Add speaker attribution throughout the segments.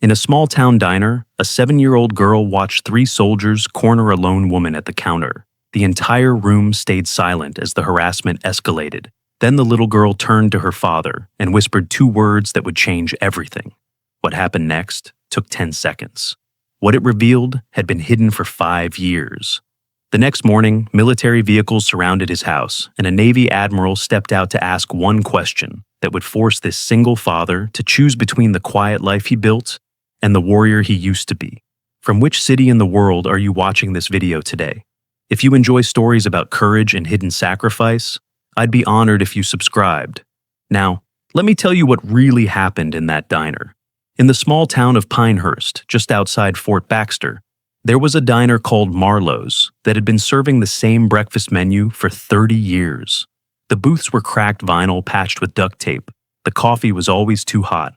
Speaker 1: In a small-town diner, a 7-year-old girl watched 3 soldiers corner a lone woman at the counter. The entire room stayed silent as the harassment escalated. Then the little girl turned to her father and whispered 2 words that would change everything. What happened next took 10 seconds. What it revealed had been hidden for 5 years. The next morning, military vehicles surrounded his house, and a Navy Admiral stepped out to ask one question that would force this single father to choose between the quiet life he built and the warrior he used to be. From which city in the world are you watching this video today? If you enjoy stories about courage and hidden sacrifice, I'd be honored if you subscribed. Now, let me tell you what really happened in that diner. In the small town of Pinehurst, just outside Fort Baxter, there was a diner called Marlowe's that had been serving the same breakfast menu for 30 years. The booths were cracked vinyl patched with duct tape, the coffee was always too hot,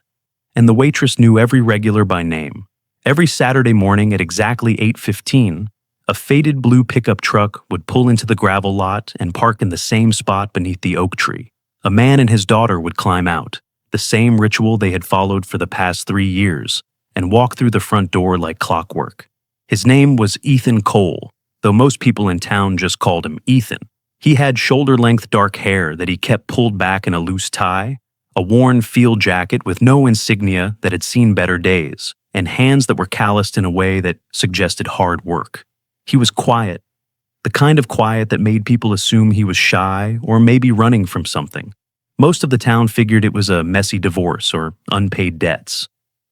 Speaker 1: and the waitress knew every regular by name. Every Saturday morning at exactly 8:15, a faded blue pickup truck would pull into the gravel lot and park in the same spot beneath the oak tree. A man and his daughter would climb out, the same ritual they had followed for the past 3 years, and walk through the front door like clockwork. His name was Ethan Cole, though most people in town just called him Ethan. He had shoulder-length dark hair that he kept pulled back in a loose tie, a worn field jacket with no insignia that had seen better days, and hands that were calloused in a way that suggested hard work. He was quiet, the kind of quiet that made people assume he was shy or maybe running from something. Most of the town figured it was a messy divorce or unpaid debts.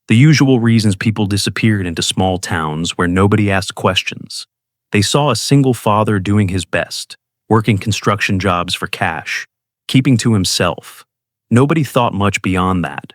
Speaker 1: The usual reasons people disappeared into small towns where nobody asked questions. They saw a single father doing his best, working construction jobs for cash, keeping to himself. Nobody thought much beyond that.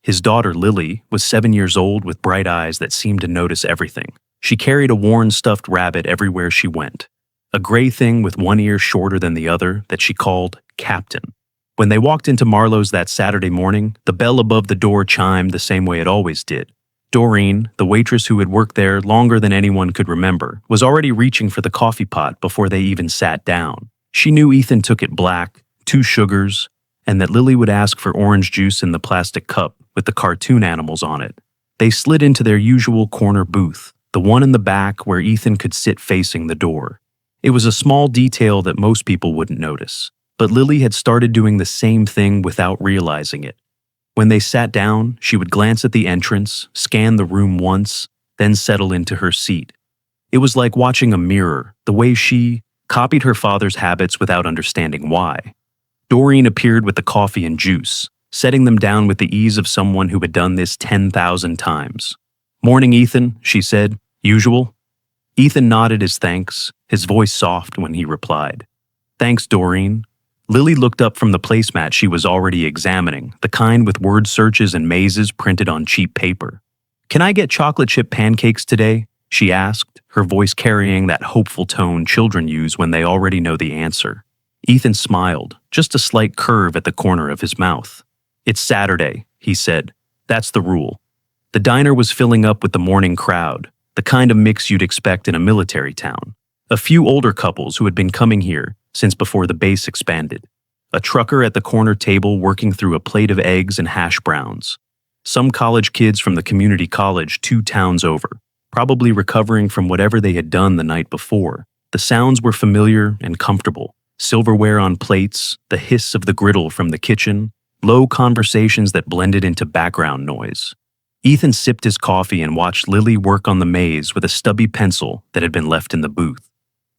Speaker 1: His daughter, Lily, was 7 years old with bright eyes that seemed to notice everything. She carried a worn stuffed rabbit everywhere she went, a gray thing with one ear shorter than the other that she called Captain. When they walked into Marlowe's that Saturday morning, the bell above the door chimed the same way it always did. Doreen, the waitress who had worked there longer than anyone could remember, was already reaching for the coffee pot before they even sat down. She knew Ethan took it black, 2 sugars, and that Lily would ask for orange juice in the plastic cup with the cartoon animals on it. They slid into their usual corner booth, the one in the back where Ethan could sit facing the door. It was a small detail that most people wouldn't notice, but Lily had started doing the same thing without realizing it. When they sat down, she would glance at the entrance, scan the room once, then settle into her seat. It was like watching a mirror, the way she copied her father's habits without understanding why. Doreen appeared with the coffee and juice, setting them down with the ease of someone who had done this 10,000 times. "Morning, Ethan," she said. "Usual?" Ethan nodded his thanks, his voice soft when he replied. "Thanks, Doreen." Lily looked up from the placemat she was already examining, the kind with word searches and mazes printed on cheap paper. "Can I get chocolate chip pancakes today?" she asked, her voice carrying that hopeful tone children use when they already know the answer. Ethan smiled, just a slight curve at the corner of his mouth. "It's Saturday," he said. "That's the rule." The diner was filling up with the morning crowd, the kind of mix you'd expect in a military town. A few older couples who had been coming here since before the base expanded. A trucker at the corner table working through a plate of eggs and hash browns. Some college kids from the community college 2 towns over, probably recovering from whatever they had done the night before. The sounds were familiar and comfortable. Silverware on plates, the hiss of the griddle from the kitchen, low conversations that blended into background noise. Ethan sipped his coffee and watched Lily work on the maze with a stubby pencil that had been left in the booth.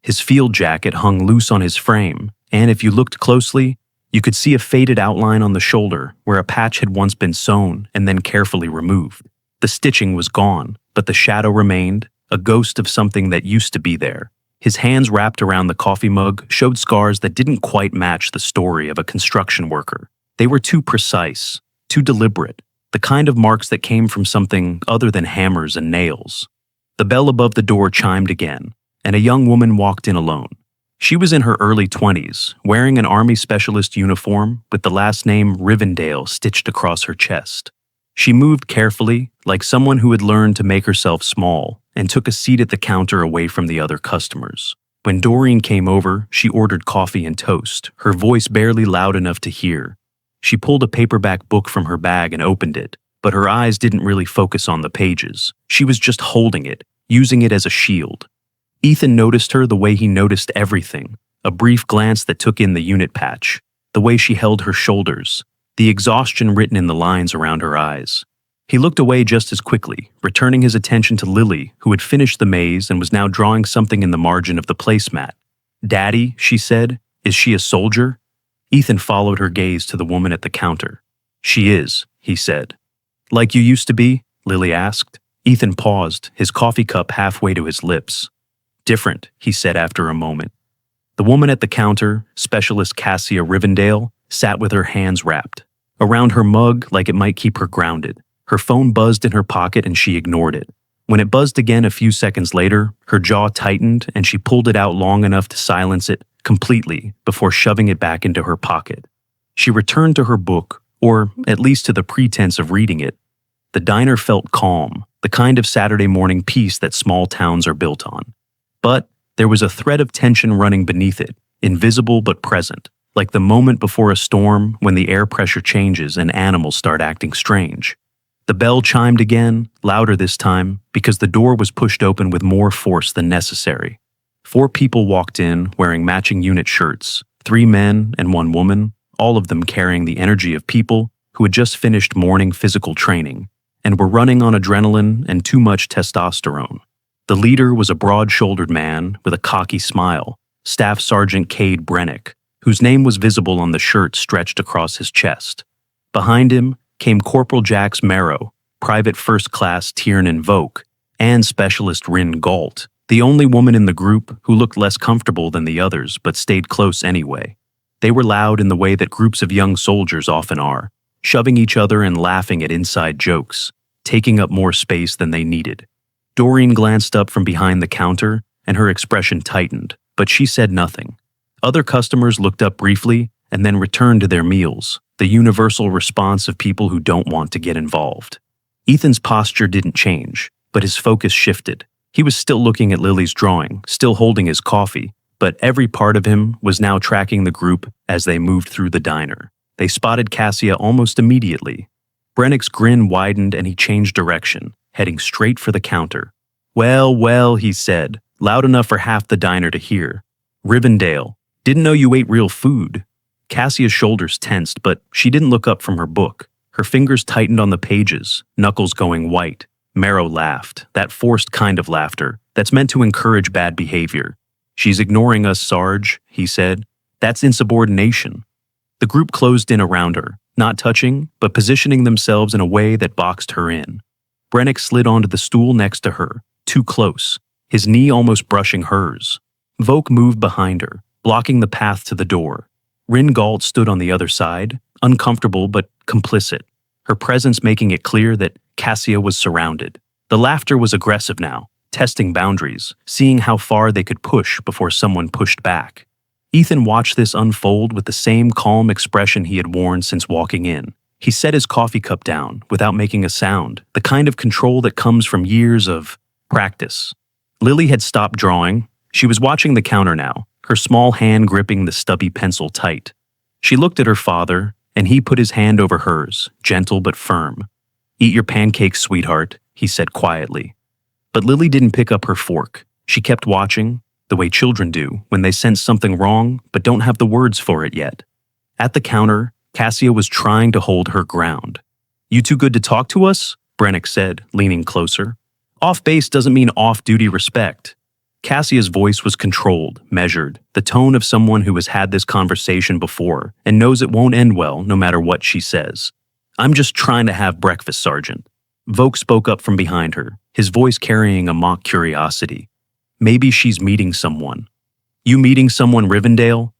Speaker 1: His field jacket hung loose on his frame, and if you looked closely, you could see a faded outline on the shoulder where a patch had once been sewn and then carefully removed. The stitching was gone, but the shadow remained, a ghost of something that used to be there. His hands wrapped around the coffee mug showed scars that didn't quite match the story of a construction worker. They were too precise, too deliberate, the kind of marks that came from something other than hammers and nails. The bell above the door chimed again, and a young woman walked in alone. She was in her early 20s, wearing an Army specialist uniform with the last name Rivendell stitched across her chest. She moved carefully, like someone who had learned to make herself small, and took a seat at the counter away from the other customers. When Doreen came over, she ordered coffee and toast, her voice barely loud enough to hear. She pulled a paperback book from her bag and opened it, but her eyes didn't really focus on the pages. She was just holding it, using it as a shield. Ethan noticed her the way he noticed everything, a brief glance that took in the unit patch, the way she held her shoulders, the exhaustion written in the lines around her eyes. He looked away just as quickly, returning his attention to Lily, who had finished the maze and was now drawing something in the margin of the placemat. "Daddy," she said, "is she a soldier?" Ethan followed her gaze to the woman at the counter. "She is," he said. "Like you used to be?" Lily asked. Ethan paused, his coffee cup halfway to his lips. "Different," he said after a moment. The woman at the counter, Specialist Cassia Rivendell, sat with her hands wrapped around her mug like it might keep her grounded. Her phone buzzed in her pocket and she ignored it. When it buzzed again a few seconds later, her jaw tightened and she pulled it out long enough to silence it completely before shoving it back into her pocket. She returned to her book, or at least to the pretense of reading it. The diner felt calm, the kind of Saturday morning peace that small towns are built on. But there was a thread of tension running beneath it, invisible but present, like the moment before a storm when the air pressure changes and animals start acting strange. The bell chimed again, louder this time, because the door was pushed open with more force than necessary. 4 people walked in wearing matching unit shirts, 3 men and 1 woman, all of them carrying the energy of people who had just finished morning physical training and were running on adrenaline and too much testosterone. The leader was a broad-shouldered man with a cocky smile, Staff Sergeant Cade Brennick, whose name was visible on the shirt stretched across his chest. Behind him came Corporal Jax Marrow, Private First Class Tiernan Voke, and Specialist Rin Galt, the only woman in the group who looked less comfortable than the others but stayed close anyway. They were loud in the way that groups of young soldiers often are, shoving each other and laughing at inside jokes, taking up more space than they needed. Doreen glanced up from behind the counter, and her expression tightened, but she said nothing. Other customers looked up briefly and then returned to their meals, the universal response of people who don't want to get involved. Ethan's posture didn't change, but his focus shifted. He was still looking at Lily's drawing, still holding his coffee, but every part of him was now tracking the group as they moved through the diner. They spotted Cassia almost immediately. Brennick's grin widened and he changed direction, heading straight for the counter. Well, well, he said, loud enough for half the diner to hear. "Rivendell, didn't know you ate real food." Cassia's shoulders tensed, but she didn't look up from her book. Her fingers tightened on the pages, knuckles going white. Marrow laughed, that forced kind of laughter that's meant to encourage bad behavior. "She's ignoring us, Sarge," he said. "That's insubordination." The group closed in around her, not touching, but positioning themselves in a way that boxed her in. Brennick slid onto the stool next to her, too close, his knee almost brushing hers. Voke moved behind her, blocking the path to the door. Rin Galt stood on the other side, uncomfortable but complicit, her presence making it clear that Cassia was surrounded. The laughter was aggressive now, testing boundaries, seeing how far they could push before someone pushed back. Ethan watched this unfold with the same calm expression he had worn since walking in. He set his coffee cup down without making a sound, the kind of control that comes from years of practice. Lily had stopped drawing. She was watching the counter now, her small hand gripping the stubby pencil tight. She looked at her father, and he put his hand over hers, gentle but firm. "Eat your pancakes, sweetheart," he said quietly. But Lily didn't pick up her fork. She kept watching, the way children do when they sense something wrong but don't have the words for it yet. At the counter, Cassia was trying to hold her ground. "You too good to talk to us?" Brennick said, leaning closer. "Off base doesn't mean off-duty respect." Cassia's voice was controlled, measured, the tone of someone who has had this conversation before and knows it won't end well no matter what she says. "I'm just trying to have breakfast, Sergeant." Voke spoke up from behind her, his voice carrying a mock curiosity. "Maybe she's meeting someone." "You meeting someone, Rivendell?"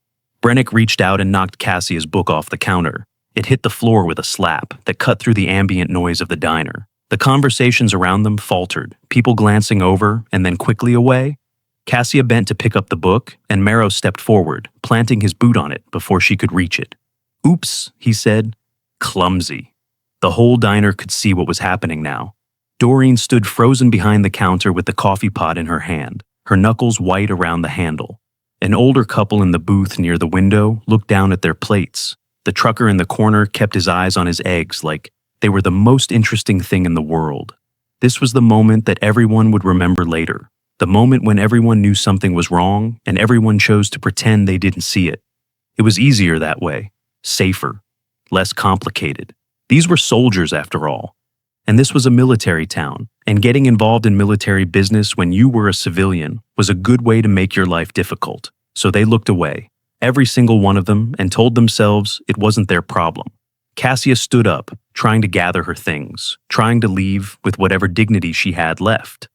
Speaker 1: Brennick reached out and knocked Cassia's book off the counter. It hit the floor with a slap that cut through the ambient noise of the diner. The conversations around them faltered, people glancing over and then quickly away. Cassia bent to pick up the book, and Marrow stepped forward, planting his boot on it before she could reach it. "Oops," he said. "Clumsy." The whole diner could see what was happening now. Doreen stood frozen behind the counter with the coffee pot in her hand, her knuckles white around the handle. An older couple in the booth near the window looked down at their plates. The trucker in the corner kept his eyes on his eggs like, They were the most interesting thing in the world. This was the moment that everyone would remember later. The moment when everyone knew something was wrong and everyone chose to pretend they didn't see it. It was easier that way, safer, less complicated. These were soldiers after all. And this was a military town, and getting involved in military business when you were a civilian was a good way to make your life difficult. So they looked away, every single one of them, and told themselves it wasn't their problem. Cassia stood up, trying to gather her things, trying to leave with whatever dignity she had left.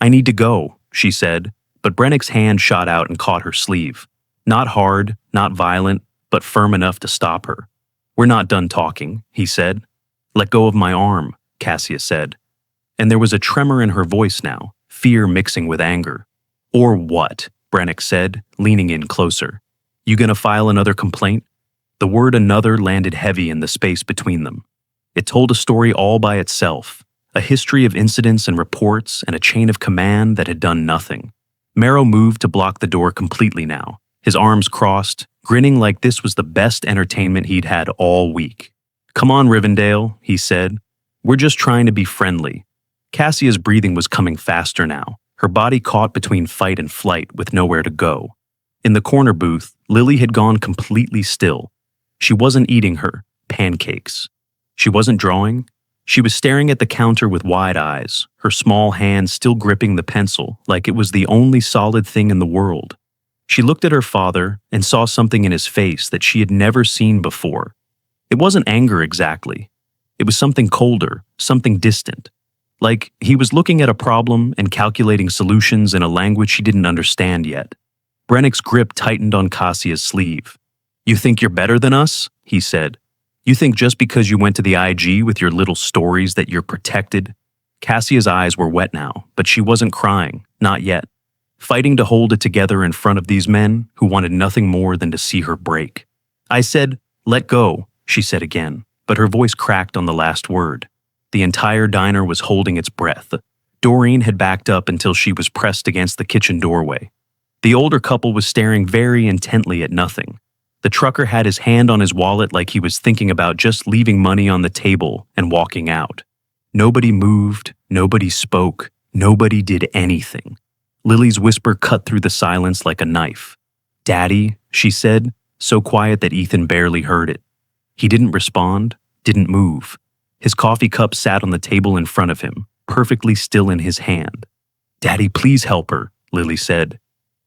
Speaker 1: "I need to go," she said, but Brennick's hand shot out and caught her sleeve. Not hard, not violent, but firm enough to stop her. "We're not done talking," he said. "Let go of my arm," Cassia said. And there was a tremor in her voice now, fear mixing with anger. "Or what?" Brennick said, leaning in closer. "You gonna file another complaint?" The word another landed heavy in the space between them. It told a story all by itself, a history of incidents and reports and a chain of command that had done nothing. Marrow moved to block the door completely now, his arms crossed, grinning like this was the best entertainment he'd had all week. "Come on, Rivendell," he said. "We're just trying to be friendly." Cassia's breathing was coming faster now, her body caught between fight and flight with nowhere to go. In the corner booth, Lily had gone completely still. She wasn't eating her pancakes. She wasn't drawing. She was staring at the counter with wide eyes, her small hand still gripping the pencil like it was the only solid thing in the world. She looked at her father and saw something in his face that she had never seen before. It wasn't anger exactly. It was something colder, something distant. Like he was looking at a problem and calculating solutions in a language she didn't understand yet. Brennick's grip tightened on Cassia's sleeve. "You think you're better than us?" he said. "You think just because you went to the IG with your little stories that you're protected?" Cassia's eyes were wet now, but she wasn't crying, not yet. Fighting to hold it together in front of these men who wanted nothing more than to see her break. "I said, let go," she said again, but her voice cracked on the last word. The entire diner was holding its breath. Doreen had backed up until she was pressed against the kitchen doorway. The older couple was staring very intently at nothing. The trucker had his hand on his wallet like he was thinking about just leaving money on the table and walking out. Nobody moved, nobody spoke, nobody did anything. Lily's whisper cut through the silence like a knife. "Daddy," she said, so quiet that Ethan barely heard it. He didn't respond, didn't move. His coffee cup sat on the table in front of him, perfectly still in his hand. "Daddy, please help her," Lily said.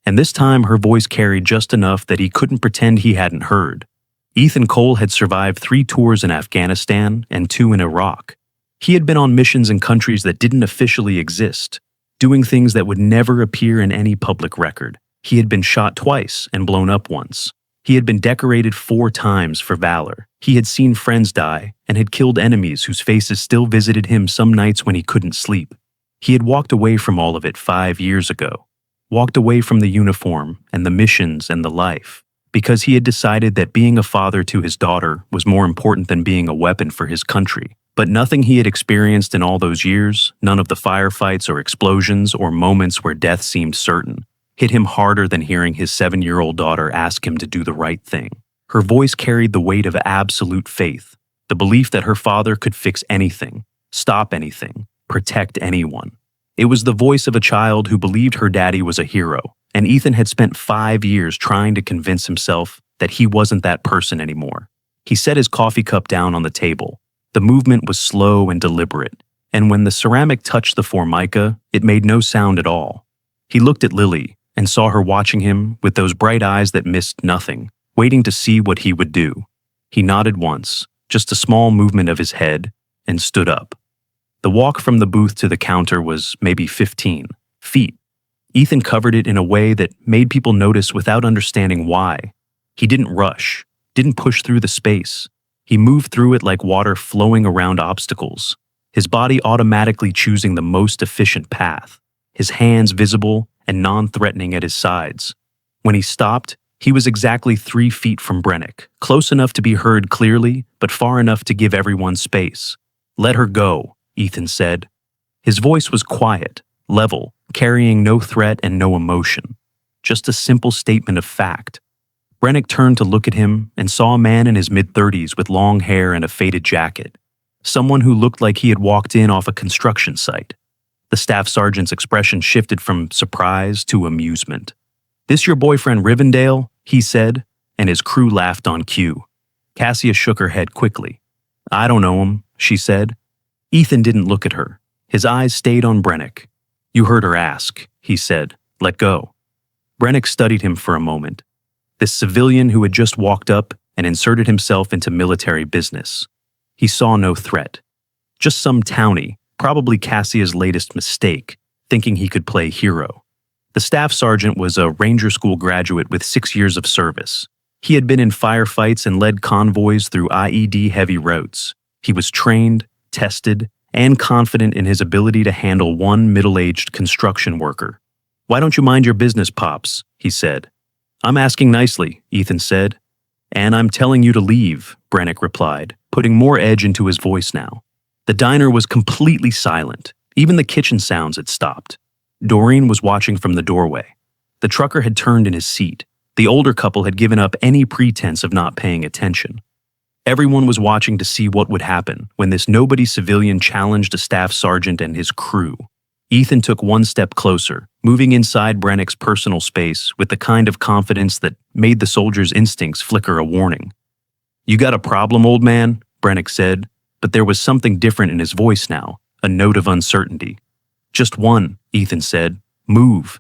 Speaker 1: And this time her voice carried just enough that he couldn't pretend he hadn't heard. Ethan Cole had survived 3 tours in Afghanistan and 2 in Iraq. He had been on missions in countries that didn't officially exist, doing things that would never appear in any public record. He had been shot twice and blown up once. He had been decorated 4 times for valor. He had seen friends die and had killed enemies whose faces still visited him some nights when he couldn't sleep. He had walked away from all of it 5 years ago. Walked away from the uniform and the missions and the life, because he had decided that being a father to his daughter was more important than being a weapon for his country. But nothing he had experienced in all those years, none of the firefights or explosions or moments where death seemed certain, hit him harder than hearing his 7-year-old daughter ask him to do the right thing. Her voice carried the weight of absolute faith, the belief that her father could fix anything, stop anything, protect anyone. It was the voice of a child who believed her daddy was a hero, and Ethan had spent 5 years trying to convince himself that he wasn't that person anymore. He set his coffee cup down on the table. The movement was slow and deliberate, and when the ceramic touched the formica, it made no sound at all. He looked at Lily and saw her watching him with those bright eyes that missed nothing, waiting to see what he would do. He nodded once, just a small movement of his head, and stood up. The walk from the booth to the counter was maybe 15 feet. Ethan covered it in a way that made people notice without understanding why. He didn't rush, didn't push through the space. He moved through it like water flowing around obstacles, his body automatically choosing the most efficient path, his hands visible and non-threatening at his sides. When he stopped, he was exactly 3 feet from Brennick, close enough to be heard clearly, but far enough to give everyone space. "Let her go," Ethan said. His voice was quiet, level, carrying no threat and no emotion. Just a simple statement of fact. Brennick turned to look at him and saw a man in his mid-30s with long hair and a faded jacket. someone who looked like he had walked in off a construction site. The staff sergeant's expression shifted from surprise to amusement. "This your boyfriend Rivendell?" he said, and his crew laughed on cue. Cassia shook her head quickly. "I don't know him," she said. Ethan didn't look at her. His eyes stayed on Brennick. "You heard her ask," he said. "Let go." Brennick studied him for a moment. This civilian who had just walked up and inserted himself into military business. He saw no threat. Just some townie, probably Cassia's latest mistake, thinking he could play hero. The staff sergeant was a Ranger School graduate with 6 years of service. He had been in firefights and led convoys through IED-heavy routes. He was trained, tested, and confident in his ability to handle one middle-aged construction worker. "Why don't you mind your business, Pops?" he said. "I'm asking nicely," Ethan said. "And I'm telling you to leave," Brennick replied, putting more edge into his voice now. The diner was completely silent. Even the kitchen sounds had stopped. Doreen was watching from the doorway. The trucker had turned in his seat. The older couple had given up any pretense of not paying attention. Everyone was watching to see what would happen when this nobody civilian challenged a staff sergeant and his crew. Ethan took one step closer, moving inside Brennick's personal space with the kind of confidence that made the soldier's instincts flicker a warning. "You got a problem, old man?" Brennick said, but there was something different in his voice now, a note of uncertainty. "Just one," Ethan said. "Move."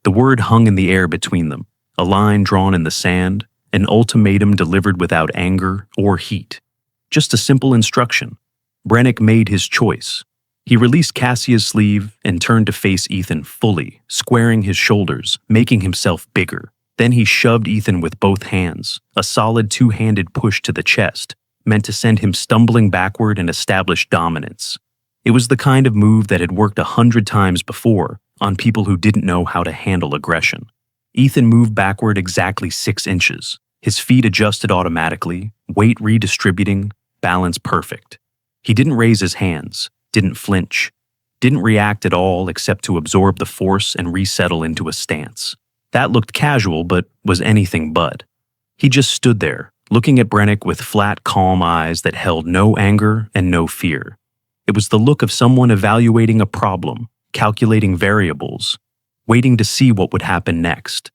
Speaker 1: The word hung in the air between them, a line drawn in the sand, an ultimatum delivered without anger or heat. Just a simple instruction. Brennick made his choice. He released Cassia's sleeve and turned to face Ethan fully, squaring his shoulders, making himself bigger. Then he shoved Ethan with both hands, a solid two-handed push to the chest, meant to send him stumbling backward and establish dominance. It was the kind of move that had worked 100 times before on people who didn't know how to handle aggression. Ethan moved backward exactly 6 inches. His feet adjusted automatically, weight redistributing, balance perfect. He didn't raise his hands, didn't flinch, didn't react at all except to absorb the force and resettle into a stance. That looked casual, but was anything but. He just stood there, looking at Brennick with flat, calm eyes that held no anger and no fear. It was the look of someone evaluating a problem, calculating variables, waiting to see what would happen next.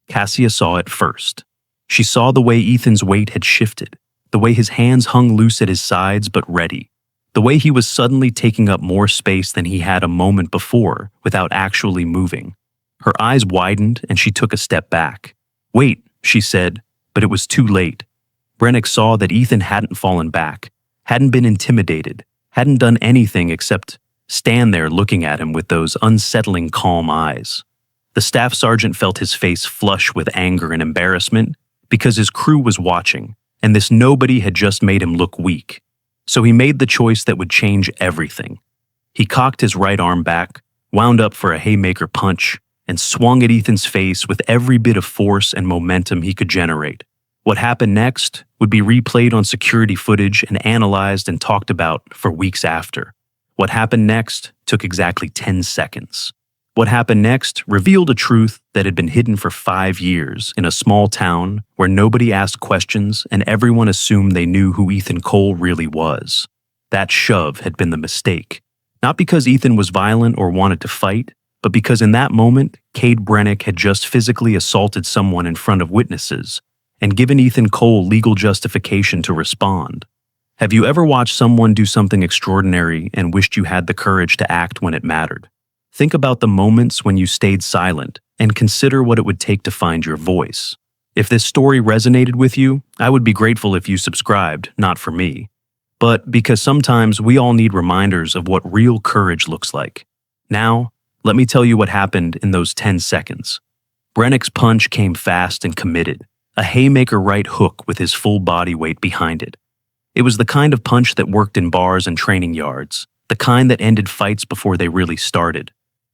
Speaker 1: Cassia saw it first. She saw the way Ethan's weight had shifted, the way his hands hung loose at his sides but ready, the way he was suddenly taking up more space than he had a moment before without actually moving. Her eyes widened and she took a step back. "Wait," she said, but it was too late. Brennick saw that Ethan hadn't fallen back, hadn't been intimidated, hadn't done anything except stand there looking at him with those unsettling calm eyes. The staff sergeant felt his face flush with anger and embarrassment because his crew was watching, and this nobody had just made him look weak. So he made the choice that would change everything. He cocked his right arm back, wound up for a haymaker punch, and swung at Ethan's face with every bit of force and momentum he could generate. What happened next would be replayed on security footage and analyzed and talked about for weeks after. What happened next took exactly 10 seconds. What happened next revealed a truth that had been hidden for 5 years in a small town where nobody asked questions and everyone assumed they knew who Ethan Cole really was. That shove had been the mistake. Not because Ethan was violent or wanted to fight, but because in that moment, Cade Brennick had just physically assaulted someone in front of witnesses and given Ethan Cole legal justification to respond. Have you ever watched someone do something extraordinary and wished you had the courage to act when it mattered? Think about the moments when you stayed silent and consider what it would take to find your voice. If this story resonated with you, I would be grateful if you subscribed, not for me, but because sometimes we all need reminders of what real courage looks like. Now, let me tell you what happened in those 10 seconds. Brennick's punch came fast and committed, a haymaker right hook with his full body weight behind it. It was the kind of punch that worked in bars and training yards, the kind that ended fights before they really started.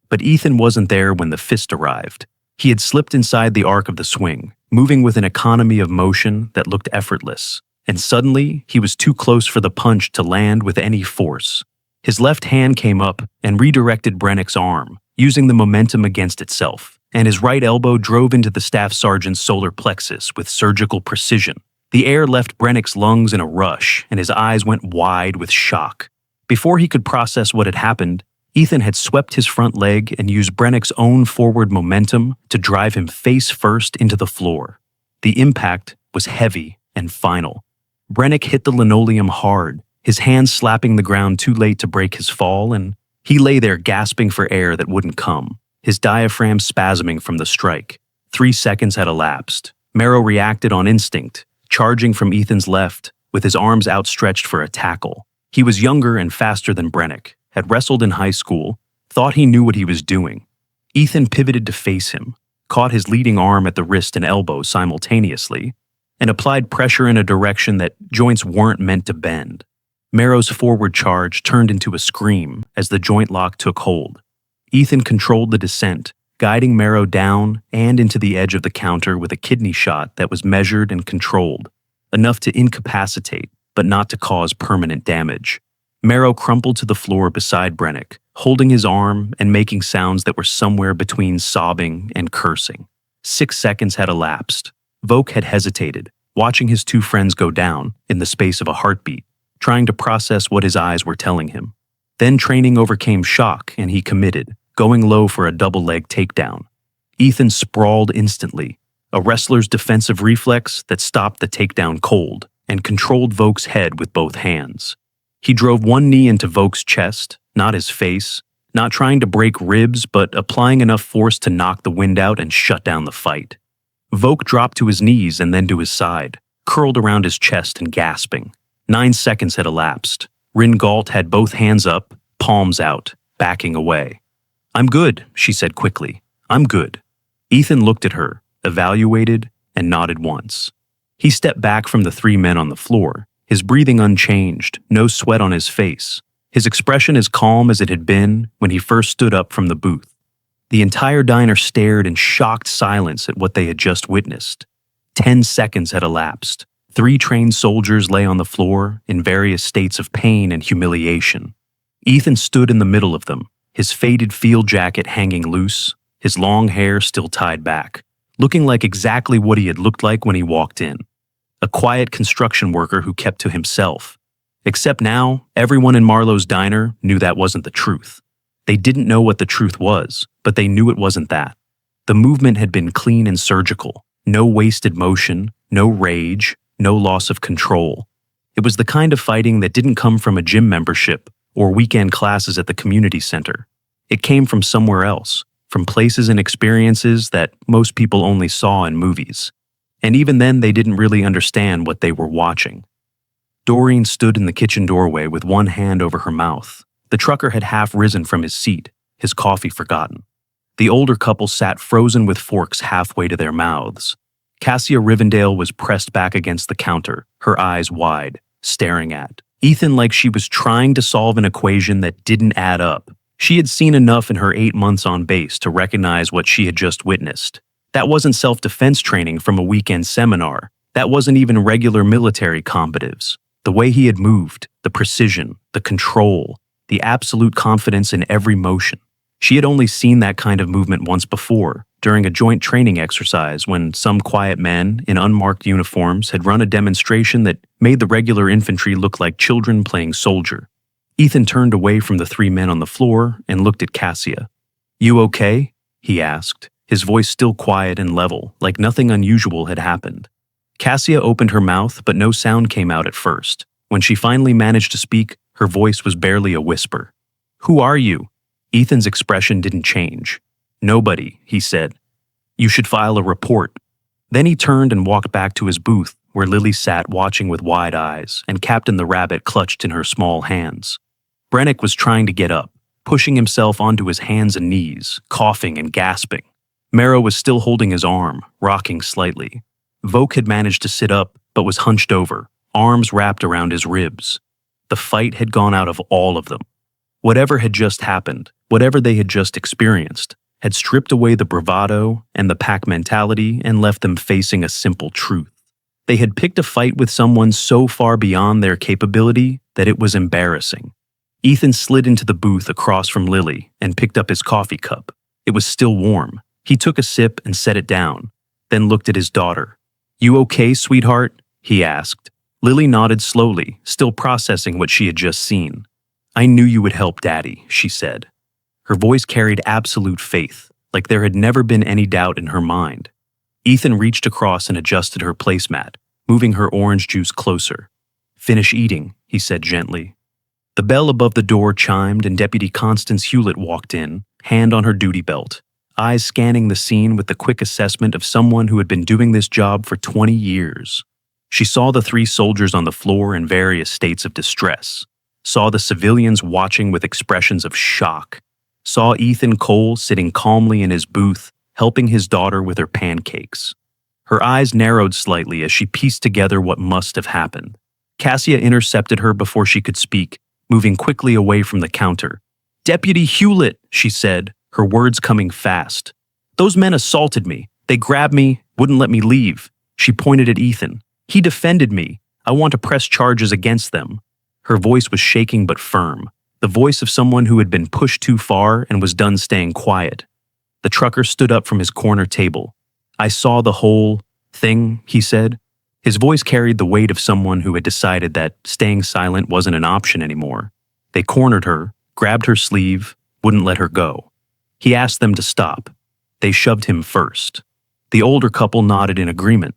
Speaker 1: But Ethan wasn't there when the fist arrived. He had slipped inside the arc of the swing, moving with an economy of motion that looked effortless. And suddenly, he was too close for the punch to land with any force. His left hand came up and redirected Brennick's arm, using the momentum against itself, and his right elbow drove into the staff sergeant's solar plexus with surgical precision. The air left Brennick's lungs in a rush, and his eyes went wide with shock. Before he could process what had happened, Ethan had swept his front leg and used Brennick's own forward momentum to drive him face first into the floor. The impact was heavy and final. Brennick hit the linoleum hard, his hands slapping the ground too late to break his fall, and he lay there gasping for air that wouldn't come, his diaphragm spasming from the strike. 3 seconds had elapsed. Merrow reacted on instinct, charging from Ethan's left, with his arms outstretched for a tackle. He was younger and faster than Brennick, had wrestled in high school, thought he knew what he was doing. Ethan pivoted to face him, caught his leading arm at the wrist and elbow simultaneously, and applied pressure in a direction that joints weren't meant to bend. Merrow's forward charge turned into a scream as the joint lock took hold. Ethan controlled the descent, guiding Merrow down and into the edge of the counter with a kidney shot that was measured and controlled, enough to incapacitate, but not to cause permanent damage. Merrow crumpled to the floor beside Brennick, holding his arm and making sounds that were somewhere between sobbing and cursing. 6 seconds had elapsed. Voke had hesitated, watching his two friends go down in the space of a heartbeat, trying to process what his eyes were telling him. Then training overcame shock and he committed, going low for a double-leg takedown. Ethan sprawled instantly, a wrestler's defensive reflex that stopped the takedown cold and controlled Voke's head with both hands. He drove one knee into Voke's chest, not his face, not trying to break ribs, but applying enough force to knock the wind out and shut down the fight. Voke dropped to his knees and then to his side, curled around his chest and gasping. 9 seconds had elapsed. Ringalt had both hands up, palms out, backing away. "I'm good," she said quickly. "I'm good." Ethan looked at her, evaluated, and nodded once. He stepped back from the 3 men on the floor, his breathing unchanged, no sweat on his face, his expression as calm as it had been when he first stood up from the booth. The entire diner stared in shocked silence at what they had just witnessed. 10 seconds had elapsed. 3 trained soldiers lay on the floor in various states of pain and humiliation. Ethan stood in the middle of them, his faded field jacket hanging loose, his long hair still tied back, looking like exactly what he had looked like when he walked in. A quiet construction worker who kept to himself. Except now, everyone in Marlowe's diner knew that wasn't the truth. They didn't know what the truth was, but they knew it wasn't that. The movement had been clean and surgical, no wasted motion, no rage, no loss of control. It was the kind of fighting that didn't come from a gym membership or weekend classes at the community center. It came from somewhere else, from places and experiences that most people only saw in movies. And even then, they didn't really understand what they were watching. Doreen stood in the kitchen doorway with one hand over her mouth. The trucker had half risen from his seat, his coffee forgotten. The older couple sat frozen with forks halfway to their mouths. Cassia Rivendell was pressed back against the counter, her eyes wide, staring at Ethan like she was trying to solve an equation that didn't add up. She had seen enough in her 8 months on base to recognize what she had just witnessed. That wasn't self-defense training from a weekend seminar. That wasn't even regular military combatives. The way he had moved, the precision, the control, the absolute confidence in every motion. She had only seen that kind of movement once before, during a joint training exercise when some quiet men in unmarked uniforms had run a demonstration that made the regular infantry look like children playing soldier. Ethan turned away from the 3 men on the floor and looked at Cassia. "You okay?" he asked, his voice still quiet and level, like nothing unusual had happened. Cassia opened her mouth, but no sound came out at first. When she finally managed to speak, her voice was barely a whisper. "Who are you?" Ethan's expression didn't change. "Nobody," he said. "You should file a report." Then he turned and walked back to his booth, where Lily sat watching with wide eyes, and Captain the Rabbit clutched in her small hands. Brennick was trying to get up, pushing himself onto his hands and knees, coughing and gasping. Merrow was still holding his arm, rocking slightly. Voke had managed to sit up, but was hunched over, arms wrapped around his ribs. The fight had gone out of all of them. Whatever had just happened, whatever they had just experienced, had stripped away the bravado and the pack mentality and left them facing a simple truth. They had picked a fight with someone so far beyond their capability that it was embarrassing. Ethan slid into the booth across from Lily and picked up his coffee cup. It was still warm. He took a sip and set it down, then looked at his daughter. "You okay, sweetheart?" he asked. Lily nodded slowly, still processing what she had just seen. I knew you would help Daddy, she said. Her voice carried absolute faith, like there had never been any doubt in her mind. Ethan reached across and adjusted her placemat, moving her orange juice closer. Finish eating, he said gently. The bell above the door chimed and Deputy Constance Hewlett walked in, hand on her duty belt, eyes scanning the scene with the quick assessment of someone who had been doing this job for 20 years. She saw the 3 soldiers on the floor in various states of distress, saw the civilians watching with expressions of shock, saw Ethan Cole sitting calmly in his booth, helping his daughter with her pancakes. Her eyes narrowed slightly as she pieced together what must have happened. Cassia intercepted her before she could speak, moving quickly away from the counter. Deputy Hewlett, she said, her words coming fast. Those men assaulted me. They grabbed me, wouldn't let me leave. She pointed at Ethan. He defended me. I want to press charges against them. Her voice was shaking but firm, the voice of someone who had been pushed too far and was done staying quiet. The trucker stood up from his corner table. I saw the whole thing, he said. His voice carried the weight of someone who had decided that staying silent wasn't an option anymore. They cornered her, grabbed her sleeve, wouldn't let her go. He asked them to stop. They shoved him first. The older couple nodded in agreement.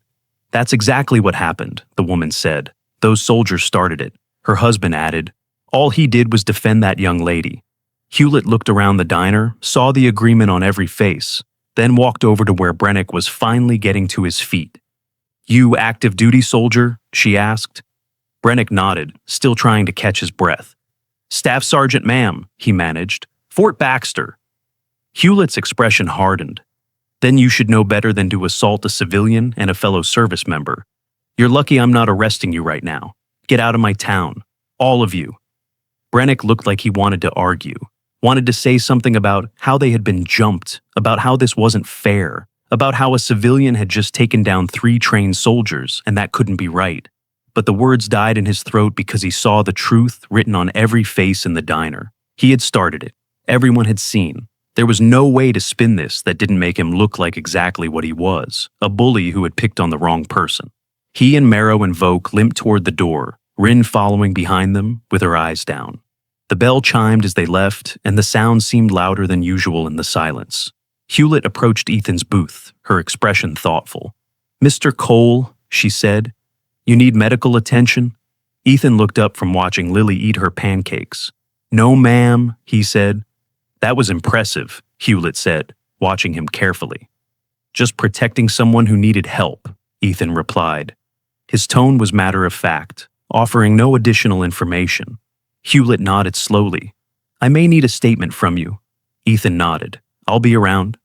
Speaker 1: That's exactly what happened, the woman said. Those soldiers started it. Her husband added, all he did was defend that young lady. Hewlett looked around the diner, saw the agreement on every face, then walked over to where Brennick was finally getting to his feet. You active duty soldier? She asked. Brennick nodded, still trying to catch his breath. Staff Sergeant ma'am, he managed. Fort Baxter. Hewlett's expression hardened. Then you should know better than to assault a civilian and a fellow service member. You're lucky I'm not arresting you right now. Get out of my town. All of you. Brennick looked like he wanted to argue, wanted to say something about how they had been jumped, about how this wasn't fair, about how a civilian had just taken down 3 trained soldiers and that couldn't be right. But the words died in his throat because he saw the truth written on every face in the diner. He had started it. Everyone had seen. There was no way to spin this that didn't make him look like exactly what he was, a bully who had picked on the wrong person. He and Marrow and Voke limped toward the door, Rin following behind them with her eyes down. The bell chimed as they left, and the sound seemed louder than usual in the silence. Hewlett approached Ethan's booth, her expression thoughtful. Mr. Cole, she said, you need medical attention? Ethan looked up from watching Lily eat her pancakes. No, ma'am, he said. That was impressive, Hewlett said, watching him carefully. Just protecting someone who needed help, Ethan replied. His tone was matter-of-fact, offering no additional information. Hewlett nodded slowly. I may need a statement from you. Ethan nodded. I'll be around.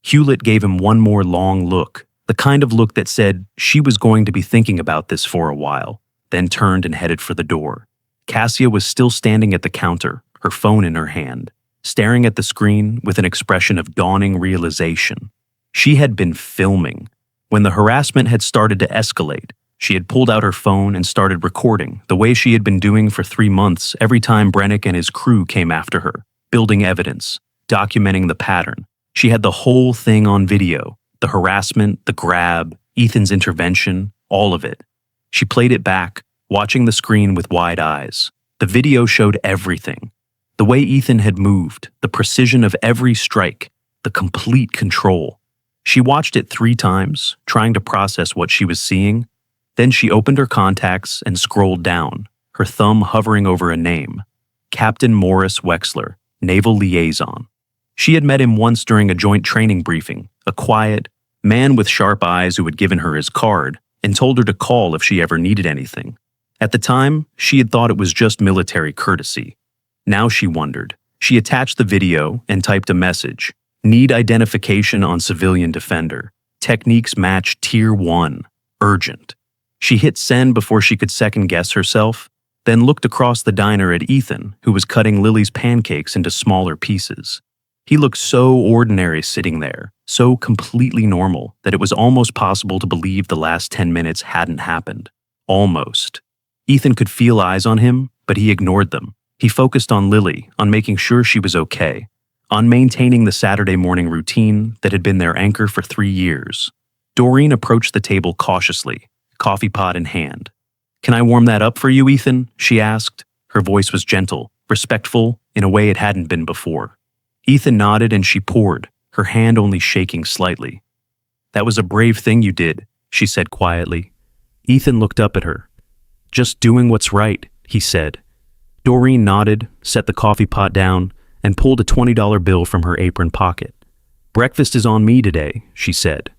Speaker 1: Hewlett gave him one more long look, the kind of look that said she was going to be thinking about this for a while, then turned and headed for the door. Cassia was still standing at the counter, her phone in her hand, staring at the screen with an expression of dawning realization. She had been filming. When the harassment had started to escalate, she had pulled out her phone and started recording, the way she had been doing for 3 months every time Brennick and his crew came after her, building evidence, documenting the pattern. She had the whole thing on video, the harassment, the grab, Ethan's intervention, all of it. She played it back, watching the screen with wide eyes. The video showed everything. The way Ethan had moved, the precision of every strike, the complete control. She watched it 3 times, trying to process what she was seeing. Then she opened her contacts and scrolled down, her thumb hovering over a name. Captain Morris Wexler, Naval Liaison. She had met him once during a joint training briefing, a quiet man with sharp eyes who had given her his card and told her to call if she ever needed anything. At the time, she had thought it was just military courtesy. Now she wondered. She attached the video and typed a message. Need identification on civilian defender. Techniques match Tier 1. Urgent. She hit send before she could second-guess herself, then looked across the diner at Ethan, who was cutting Lily's pancakes into smaller pieces. He looked so ordinary sitting there, so completely normal, that it was almost possible to believe the last 10 minutes hadn't happened. Almost. Ethan could feel eyes on him, but he ignored them. He focused on Lily, on making sure she was okay, on maintaining the Saturday morning routine that had been their anchor for 3 years. Doreen approached the table cautiously, coffee pot in hand. "Can I warm that up for you, Ethan?" she asked. Her voice was gentle, respectful, in a way it hadn't been before. Ethan nodded and she poured, her hand only shaking slightly. "That was a brave thing you did," she said quietly. Ethan looked up at her. "Just doing what's right," he said. Doreen nodded, set the coffee pot down, and pulled a $20 bill from her apron pocket. "Breakfast is on me today," she said.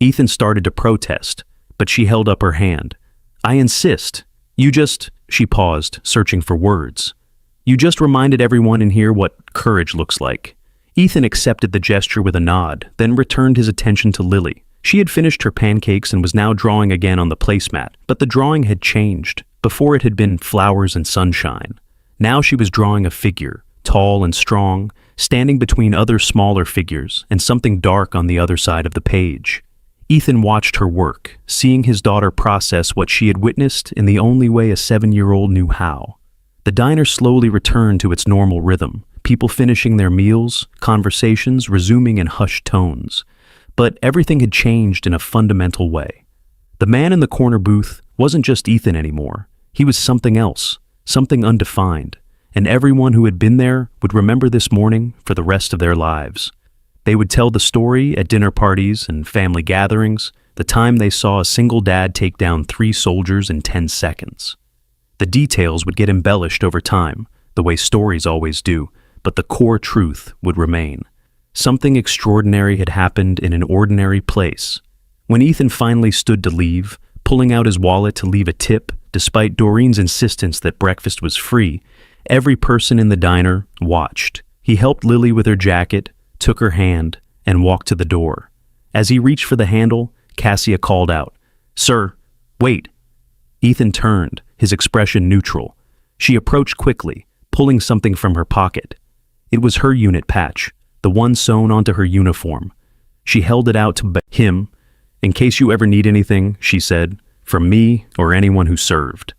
Speaker 1: Ethan started to protest, but she held up her hand. "I insist. She paused, searching for words. "You just reminded everyone in here what courage looks like." Ethan accepted the gesture with a nod, then returned his attention to Lily. She had finished her pancakes and was now drawing again on the placemat, but the drawing had changed. Before it had been flowers and sunshine. Now she was drawing a figure, tall and strong, standing between other smaller figures and something dark on the other side of the page. Ethan watched her work, seeing his daughter process what she had witnessed in the only way a 7-year-old knew how. The diner slowly returned to its normal rhythm, people finishing their meals, conversations resuming in hushed tones. But everything had changed in a fundamental way. The man in the corner booth wasn't just Ethan anymore. He was something else, something undefined, and everyone who had been there would remember this morning for the rest of their lives. They would tell the story at dinner parties and family gatherings, the time they saw a single dad take down 3 soldiers in 10 seconds. The details would get embellished over time, the way stories always do, but the core truth would remain. Something extraordinary had happened in an ordinary place. When Ethan finally stood to leave, pulling out his wallet to leave a tip, despite Doreen's insistence that breakfast was free, every person in the diner watched. He helped Lily with her jacket, took her hand, and walked to the door. As he reached for the handle, Cassia called out, "Sir, wait." Ethan turned, his expression neutral. She approached quickly, pulling something from her pocket. It was her unit patch, the one sewn onto her uniform. She held it out to him. "In case you ever need anything," she said, "from me or anyone who served."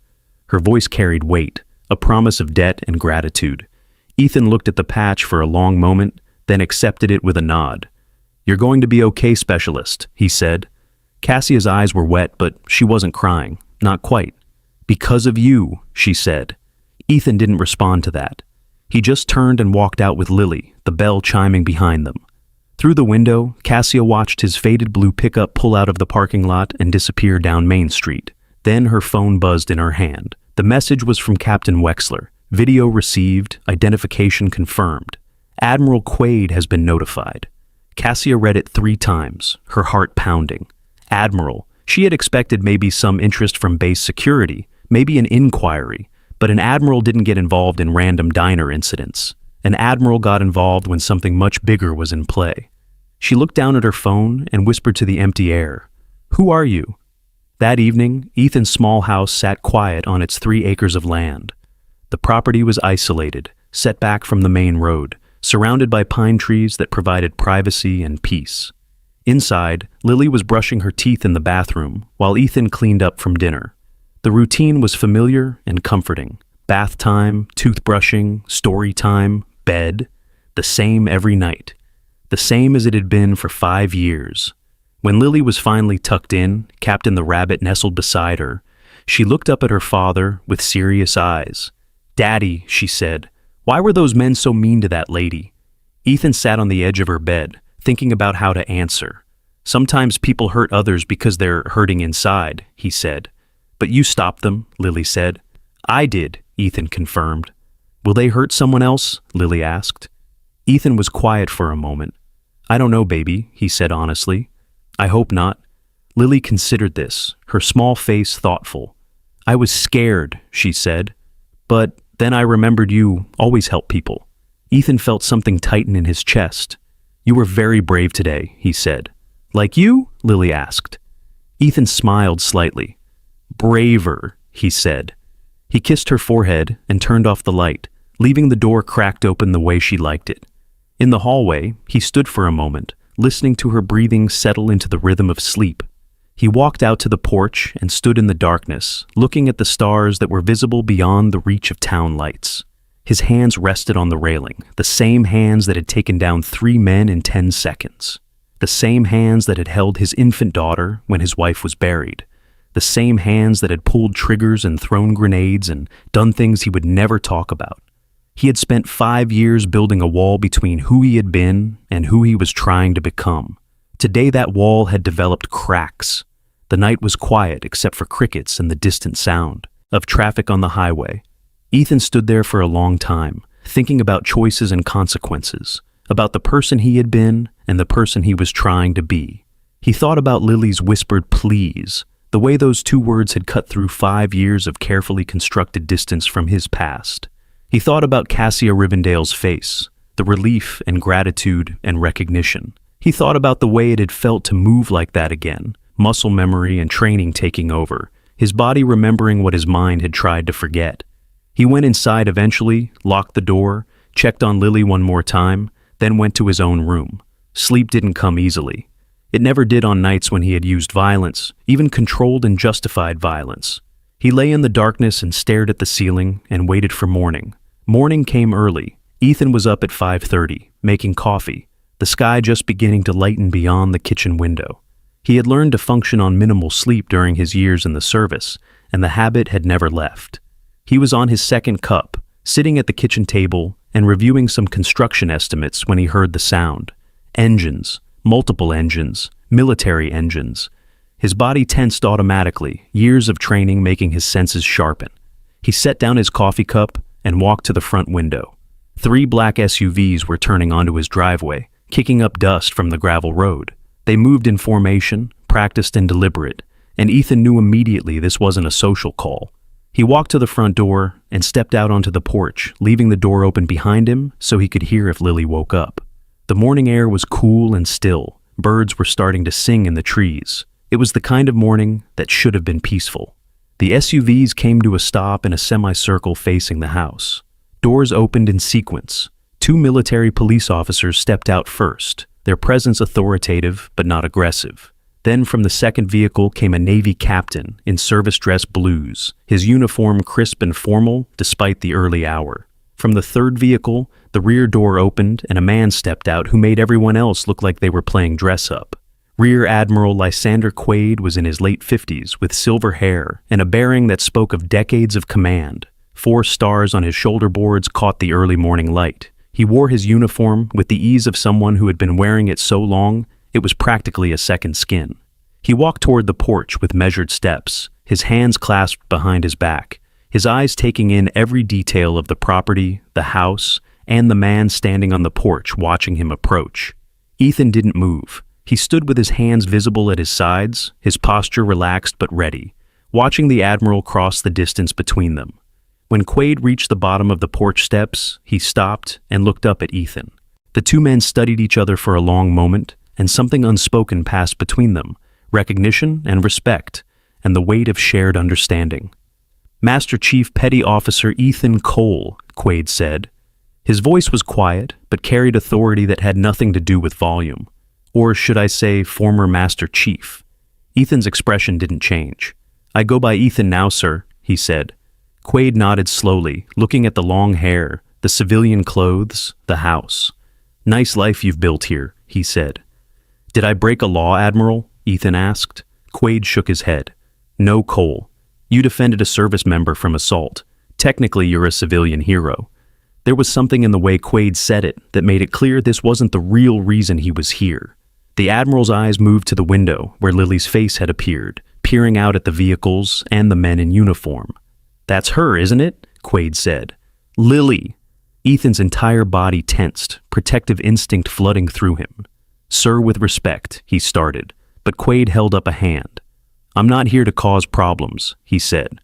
Speaker 1: Her voice carried weight, a promise of debt and gratitude. Ethan looked at the patch for a long moment, then accepted it with a nod. "You're going to be okay, specialist," he said. Cassia's eyes were wet, but she wasn't crying. Not quite. "Because of you," she said. Ethan didn't respond to that. He just turned and walked out with Lily, the bell chiming behind them. Through the window, Cassia watched his faded blue pickup pull out of the parking lot and disappear down Main Street. Then her phone buzzed in her hand. The message was from Captain Wexler. Video received, identification confirmed. Admiral Quaid has been notified. Cassia read it 3 times, her heart pounding. Admiral. She had expected maybe some interest from base security, maybe an inquiry, but an admiral didn't get involved in random diner incidents. An admiral got involved when something much bigger was in play. She looked down at her phone and whispered to the empty air, "Who are you?" That evening, Ethan's small house sat quiet on its 3 acres of land. The property was isolated, set back from the main road, surrounded by pine trees that provided privacy and peace. Inside, Lily was brushing her teeth in the bathroom while Ethan cleaned up from dinner. The routine was familiar and comforting. Bath time, toothbrushing, story time, bed. The same every night. The same as it had been for 5 years. When Lily was finally tucked in, Captain the Rabbit nestled beside her. She looked up at her father with serious eyes. "Daddy," she said, "why were those men so mean to that lady?" Ethan sat on the edge of her bed, thinking about how to answer. "Sometimes people hurt others because they're hurting inside," he said. "But you stopped them," Lily said. "I did," Ethan confirmed. "Will they hurt someone else?" Lily asked. Ethan was quiet for a moment. "I don't know, baby," he said honestly. "I hope not." Lily considered this, her small face thoughtful. "I was scared," she said. "But then I remembered you always help people." Ethan felt something tighten in his chest. "You were very brave today," he said. "Like you?" Lily asked. Ethan smiled slightly. "Braver," he said. He kissed her forehead and turned off the light, leaving the door cracked open the way she liked it. In the hallway, he stood for a moment, listening to her breathing settle into the rhythm of sleep. He walked out to the porch and stood in the darkness, looking at the stars that were visible beyond the reach of town lights. His hands rested on the railing, the same hands that had taken down 3 men in 10 seconds. The same hands that had held his infant daughter when his wife was buried. the same hands that had pulled triggers and thrown grenades and done things he would never talk about. He had spent 5 years building a wall between who he had been and who he was trying to become. Today that wall had developed cracks. The night was quiet except for crickets and the distant sound of traffic on the highway. Ethan stood there for a long time, thinking about choices and consequences, about the person he had been and the person he was trying to be. He thought about Lily's whispered please, the way those 2 words had cut through 5 years of carefully constructed distance from his past. He thought about Cassia Rivendell's face, the relief and gratitude and recognition. He thought about the way it had felt to move like that again, muscle memory and training taking over, his body remembering what his mind had tried to forget. He went inside eventually, locked the door, checked on Lily one more time, then went to his own room. Sleep didn't come easily. It never did on nights when he had used violence, even controlled and justified violence. He lay in the darkness and stared at the ceiling and waited for morning. Morning came early. Ethan was up at 5:30, making coffee, the sky just beginning to lighten beyond the kitchen window. He had learned to function on minimal sleep during his years in the service, and the habit had never left. He was on his second cup, sitting at the kitchen table and reviewing some construction estimates when he heard the sound. Engines. Multiple engines, military engines. His body tensed automatically, years of training making his senses sharpen. He set down his coffee cup and walked to the front window. 3 black SUVs were turning onto his driveway, kicking up dust from the gravel road. They moved in formation, practiced and deliberate, and Ethan knew immediately this wasn't a social call. He walked to the front door and stepped out onto the porch, leaving the door open behind him so he could hear if Lily woke up. The morning air was cool and still. Birds were starting to sing in the trees. It was the kind of morning that should have been peaceful. The SUVs came to a stop in a semicircle facing the house. Doors opened in sequence. 2 military police officers stepped out first, their presence authoritative but not aggressive. Then from the second vehicle came a Navy captain in service dress blues, his uniform crisp and formal despite the early hour. From the third vehicle, the rear door opened and a man stepped out who made everyone else look like they were playing dress-up. Rear Admiral Lysander Quaid was in his late 50s with silver hair and a bearing that spoke of decades of command. 4 stars on his shoulder boards caught the early morning light. He wore his uniform with the ease of someone who had been wearing it so long, it was practically a second skin. He walked toward the porch with measured steps, his hands clasped behind his back, his eyes taking in every detail of the property, the house, and the man standing on the porch watching him approach. Ethan didn't move. He stood with his hands visible at his sides, his posture relaxed but ready, watching the Admiral cross the distance between them. When Quaid reached the bottom of the porch steps, he stopped and looked up at Ethan. The 2 men studied each other for a long moment, and something unspoken passed between them, recognition and respect, and the weight of shared understanding. "Master Chief Petty Officer Ethan Cole," Quaid said. His voice was quiet, but carried authority that had nothing to do with volume. Or should I say, former Master Chief. Ethan's expression didn't change. "I go by Ethan now, sir," he said. Quaid nodded slowly, looking at the long hair, the civilian clothes, the house. "Nice life you've built here," he said. "Did I break a law, Admiral?" Ethan asked. Quaid shook his head. "No, Cole. You defended a service member from assault. Technically, you're a civilian hero." There was something in the way Quaid said it that made it clear this wasn't the real reason he was here. The Admiral's eyes moved to the window where Lily's face had appeared, peering out at the vehicles and the men in uniform. "That's her, isn't it?" Quaid said. "Lily!" Ethan's entire body tensed, protective instinct flooding through him. "Sir, with respect," he started, but Quaid held up a hand. "I'm not here to cause problems," he said.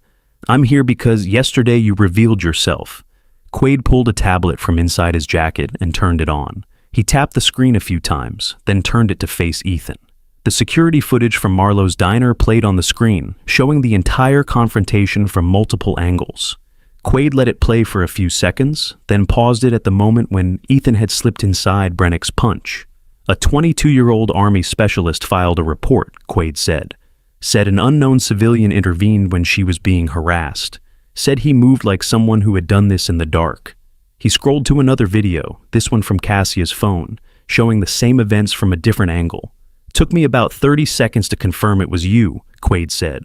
Speaker 1: "I'm here because yesterday you revealed yourself." Quaid pulled a tablet from inside his jacket and turned it on. He tapped the screen a few times, then turned it to face Ethan. The security footage from Marlowe's diner played on the screen, showing the entire confrontation from multiple angles. Quaid let it play for a few seconds, then paused it at the moment when Ethan had slipped inside Brennick's punch. "A 22-year-old Army specialist filed a report," Quaid said. "Said an unknown civilian intervened when she was being harassed. Said he moved like someone who had done this in the dark." He scrolled to another video, this one from Cassia's phone, showing the same events from a different angle. "Took me about 30 seconds to confirm it was you," Quaid said.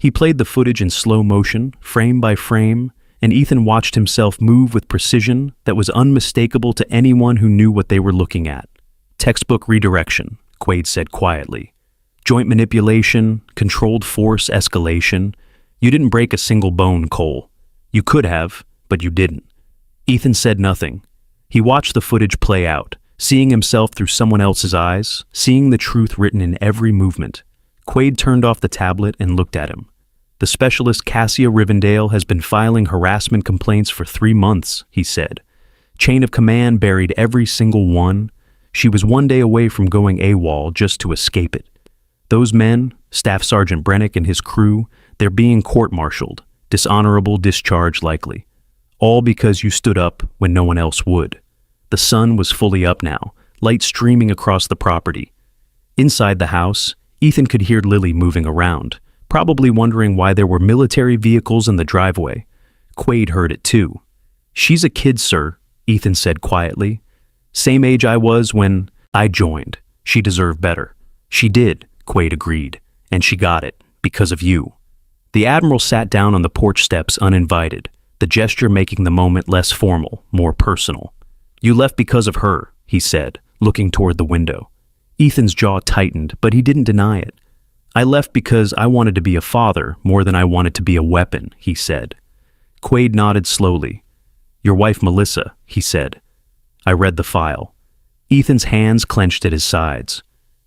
Speaker 1: He played the footage in slow motion, frame by frame, and Ethan watched himself move with precision that was unmistakable to anyone who knew what they were looking at. Textbook redirection, Quaid said quietly. Joint manipulation, controlled force escalation. You didn't break a single bone, Cole. You could have, but you didn't. Ethan said nothing. He watched the footage play out, seeing himself through someone else's eyes, seeing the truth written in every movement. Quaid turned off the tablet and looked at him. The specialist Cassia Rivendell has been filing harassment complaints for 3 months, he said. Chain of command buried every single one. She was 1 day away from going AWOL just to escape it. Those men, Staff Sergeant Brennick and his crew, they're being court-martialed, dishonorable discharge likely. All because you stood up when no one else would. The sun was fully up now, light streaming across the property. Inside the house, Ethan could hear Lily moving around, probably wondering why there were military vehicles in the driveway. Quaid heard it too. She's a kid, sir, Ethan said quietly. Same age I was when I joined. She deserved better. She did, Quaid agreed, and she got it, because of you. The Admiral sat down on the porch steps uninvited, the gesture making the moment less formal, more personal. You left because of her, he said, looking toward the window. Ethan's jaw tightened, but he didn't deny it. I left because I wanted to be a father more than I wanted to be a weapon, he said. Quaid nodded slowly. Your wife Melissa, he said. I read the file. Ethan's hands clenched at his sides.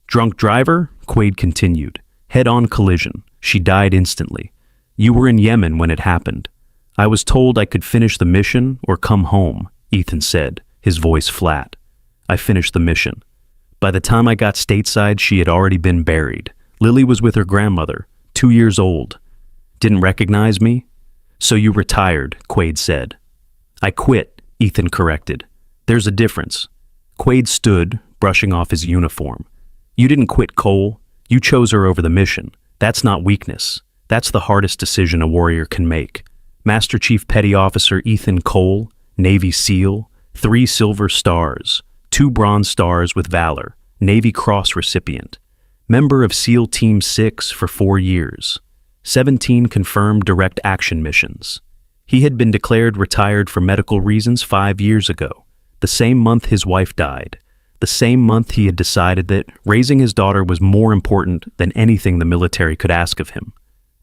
Speaker 1: Drunk driver? Quaid continued. Head-on collision. She died instantly. You were in Yemen when it happened. I was told I could finish the mission or come home, Ethan said, his voice flat. I finished the mission. By the time I got stateside, she had already been buried. Lily was with her grandmother, 2 years old. Didn't recognize me? So you retired, Quaid said. I quit, Ethan corrected. There's a difference. Quaid stood, brushing off his uniform. You didn't quit, Cole. You chose her over the mission. That's not weakness. That's the hardest decision a warrior can make. Master Chief Petty Officer Ethan Cole, Navy SEAL, 3 silver stars, 2 bronze stars with valor, Navy Cross recipient. Member of SEAL Team 6 for 4 years. 17 confirmed direct action missions. He had been declared retired for medical reasons 5 years ago, the same month his wife died, the same month he had decided that raising his daughter was more important than anything the military could ask of him.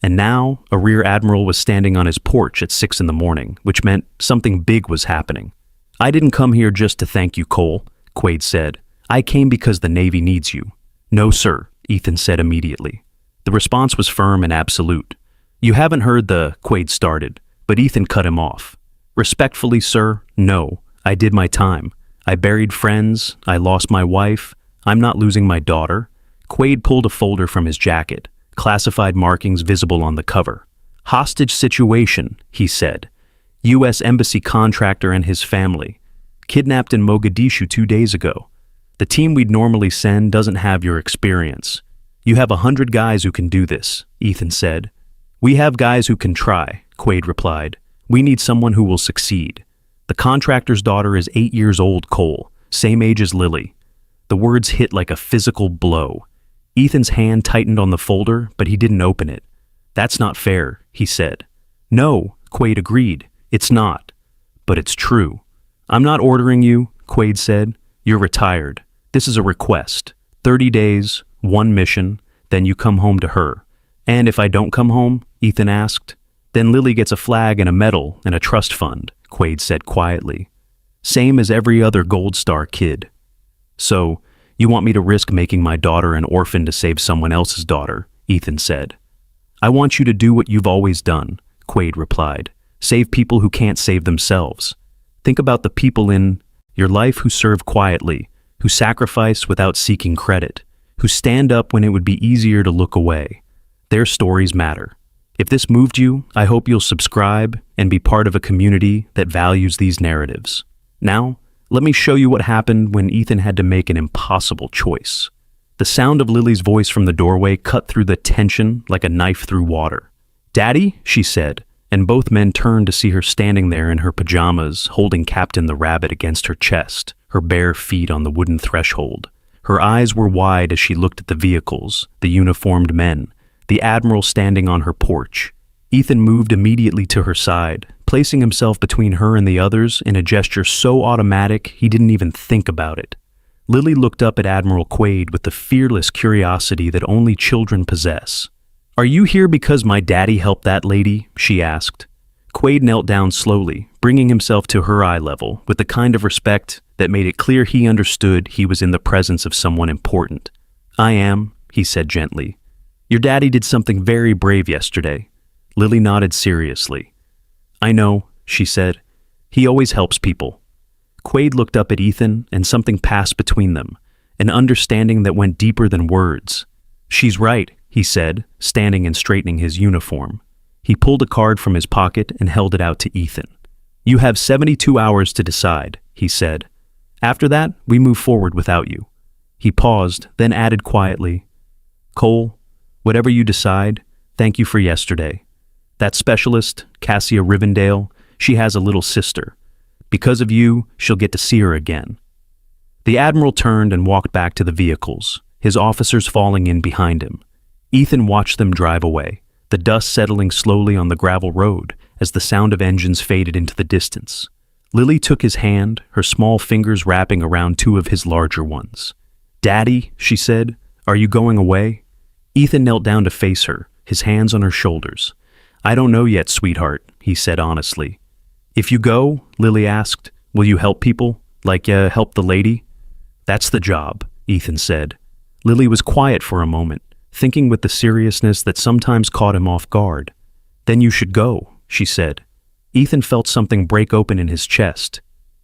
Speaker 1: And now, a rear admiral was standing on his porch at 6 in the morning, which meant something big was happening. I didn't come here just to thank you, Cole, Quaid said. I came because the Navy needs you. No, sir, Ethan said immediately. The response was firm and absolute. You haven't heard Quaid started, but Ethan cut him off. Respectfully, sir, no, I did my time. I buried friends, I lost my wife, I'm not losing my daughter. Quaid pulled a folder from his jacket, classified markings visible on the cover. Hostage situation, he said. U.S. Embassy contractor and his family. Kidnapped in Mogadishu 2 days ago. The team we'd normally send doesn't have your experience. You have 100 guys who can do this, Ethan said. We have guys who can try, Quaid replied. We need someone who will succeed. The contractor's daughter is 8 years old, Cole, same age as Lily. The words hit like a physical blow. Ethan's hand tightened on the folder, but he didn't open it. That's not fair, he said. No, Quaid agreed. It's not. But it's true. I'm not ordering you, Quaid said. You're retired. This is a request. 30 days, 1 mission, then you come home to her. And if I don't come home, Ethan asked, then Lily gets a flag and a medal and a trust fund, Quaid said quietly. Same as every other Gold Star kid. So, you want me to risk making my daughter an orphan to save someone else's daughter, Ethan said. I want you to do what you've always done, Quaid replied. Save people who can't save themselves. Think about the people in your life who serve quietly, who sacrifice without seeking credit, who stand up when it would be easier to look away. Their stories matter. If this moved you, I hope you'll subscribe and be part of a community that values these narratives. Now, let me show you what happened when Ethan had to make an impossible choice. The sound of Lily's voice from the doorway cut through the tension like a knife through water. Daddy, she said, and both men turned to see her standing there in her pajamas, holding Captain the Rabbit against her chest, her bare feet on the wooden threshold. Her eyes were wide as she looked at the vehicles, the uniformed men, the Admiral standing on her porch. Ethan moved immediately to her side, placing himself between her and the others in a gesture so automatic he didn't even think about it. Lily looked up at Admiral Quaid with the fearless curiosity that only children possess. "Are you here because my daddy helped that lady?" she asked. Quaid knelt down slowly, bringing himself to her eye level with the kind of respect that made it clear he understood he was in the presence of someone important. "I am," he said gently. "Your daddy did something very brave yesterday." Lily nodded seriously. "I know," she said. "He always helps people." Quaid looked up at Ethan, and something passed between them, an understanding that went deeper than words. "She's right," he said, standing and straightening his uniform. He pulled a card from his pocket and held it out to Ethan. "You have 72 hours to decide," he said. "After that, we move forward without you." He paused, then added quietly, "Cole, whatever you decide, thank you for yesterday. That specialist, Cassia Rivendell, she has a little sister. Because of you, she'll get to see her again." The Admiral turned and walked back to the vehicles, his officers falling in behind him. Ethan watched them drive away, the dust settling slowly on the gravel road as the sound of engines faded into the distance. Lily took his hand, her small fingers wrapping around two of his larger ones. "Daddy," she said, "are you going away?" Ethan knelt down to face her, his hands on her shoulders. "I don't know yet, sweetheart," he said honestly. "If you go," Lily asked, "will you help people? Like, help the lady?" "That's the job," Ethan said. Lily was quiet for a moment, thinking with the seriousness that sometimes caught him off guard. "Then you should go," she said. Ethan felt something break open in his chest.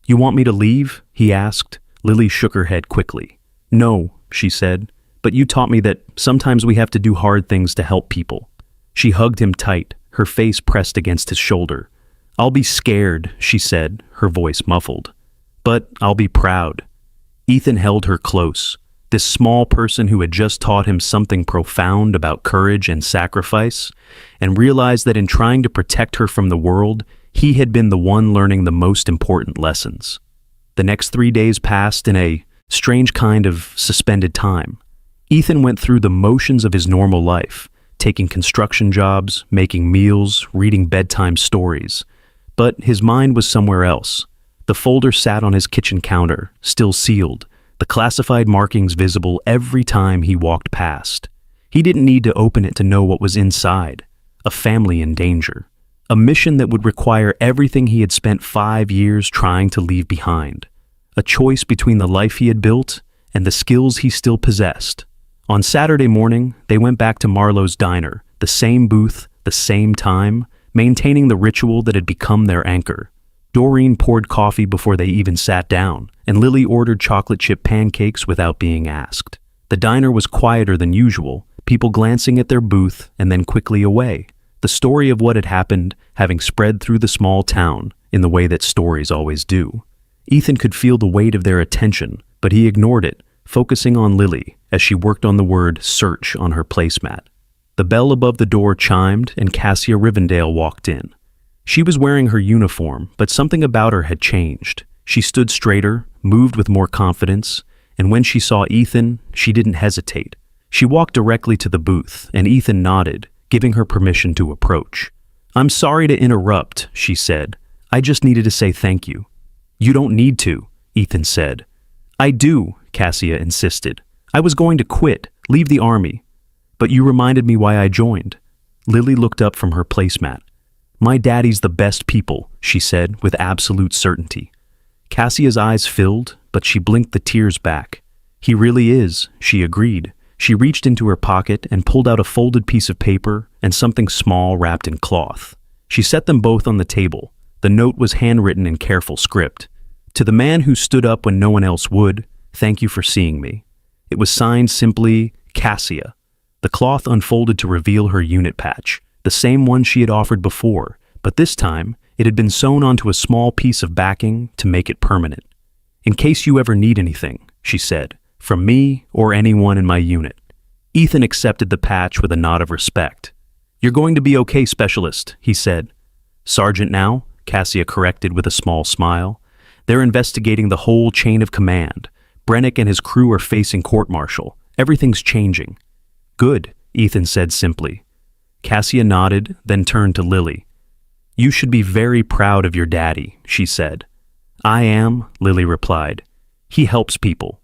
Speaker 1: "You want me to leave?" he asked. Lily shook her head quickly. "No," she said, "but you taught me that sometimes we have to do hard things to help people." She hugged him tight, her face pressed against his shoulder. "I'll be scared," she said, her voice muffled. "But I'll be proud." Ethan held her close. This small person who had just taught him something profound about courage and sacrifice, and realized that in trying to protect her from the world, he had been the one learning the most important lessons. The next 3 days passed in a strange kind of suspended time. Ethan went through the motions of his normal life, taking construction jobs, making meals, reading bedtime stories. But his mind was somewhere else. The folder sat on his kitchen counter, still sealed, the classified markings visible every time he walked past. He didn't need to open it to know what was inside. A family in danger. A mission that would require everything he had spent 5 years trying to leave behind. A choice between the life he had built and the skills he still possessed. On Saturday morning, they went back to Marlowe's diner, the same booth, the same time, maintaining the ritual that had become their anchor. Doreen poured coffee before they even sat down, and Lily ordered chocolate chip pancakes without being asked. The diner was quieter than usual, people glancing at their booth and then quickly away. The story of what had happened having spread through the small town in the way that stories always do. Ethan could feel the weight of their attention, but he ignored it, focusing on Lily as she worked on the word search on her placemat. The bell above the door chimed and Cassia Rivendell walked in. She was wearing her uniform, but something about her had changed. She stood straighter, moved with more confidence, and when she saw Ethan, she didn't hesitate. She walked directly to the booth, and Ethan nodded, giving her permission to approach. "I'm sorry to interrupt," she said. "I just needed to say thank you." "You don't need to," Ethan said. "I do," Cassia insisted. "I was going to quit, leave the army. But you reminded me why I joined." Lily looked up from her placemat. "My daddy's the best people," she said with absolute certainty. Cassia's eyes filled, but she blinked the tears back. "He really is," she agreed. She reached into her pocket and pulled out a folded piece of paper and something small wrapped in cloth. She set them both on the table. The note was handwritten in careful script. "To the man who stood up when no one else would, thank you for seeing me." It was signed simply, Cassia. The cloth unfolded to reveal her unit patch, the same one she had offered before, but this time it had been sewn onto a small piece of backing to make it permanent. "In case you ever need anything," she said, "from me or anyone in my unit." Ethan accepted the patch with a nod of respect. "You're going to be okay, Specialist," he said. "Sergeant now," Cassia corrected with a small smile. "They're investigating the whole chain of command. Brennick and his crew are facing court-martial. Everything's changing." "Good," Ethan said simply. Cassia nodded, then turned to Lily. You should be very proud of your daddy, she said. I am, Lily replied. He helps people.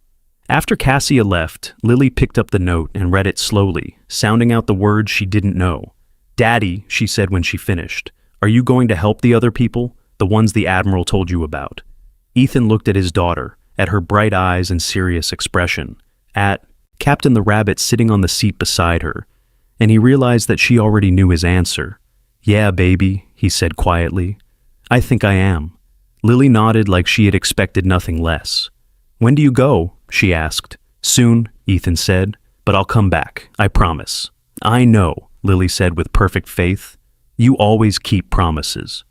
Speaker 1: After Cassia left, Lily picked up the note and read it slowly, sounding out the words she didn't know. Daddy, she said when she finished, are you going to help the other people, the ones the Admiral told you about? Ethan looked at his daughter, at her bright eyes and serious expression, at Captain the Rabbit sitting on the seat beside her, and he realized that she already knew his answer. Yeah, baby, he said quietly. I think I am. Lily nodded like she had expected nothing less. When do you go? She asked. Soon, Ethan said, but I'll come back, I promise. I know, Lily said with perfect faith. You always keep promises.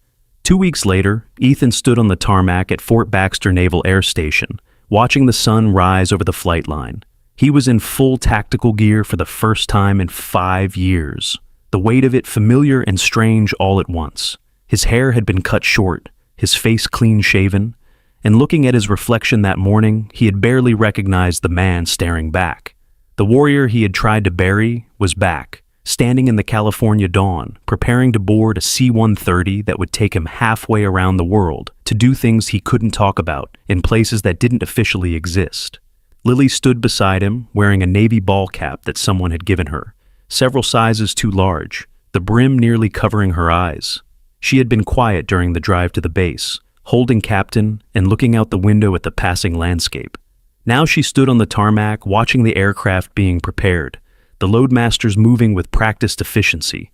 Speaker 1: 2 weeks later, Ethan stood on the tarmac at Fort Baxter Naval Air Station, watching the sun rise over the flight line. He was in full tactical gear for the first time in 5 years, the weight of it familiar and strange all at once. His hair had been cut short, his face clean-shaven, and looking at his reflection that morning, he had barely recognized the man staring back. The warrior he had tried to bury was back, standing in the California dawn, preparing to board a C-130 that would take him halfway around the world to do things he couldn't talk about in places that didn't officially exist. Lily stood beside him, wearing a navy ball cap that someone had given her, several sizes too large, the brim nearly covering her eyes. She had been quiet during the drive to the base, holding Captain and looking out the window at the passing landscape. Now she stood on the tarmac, watching the aircraft being prepared, the loadmasters moving with practiced efficiency,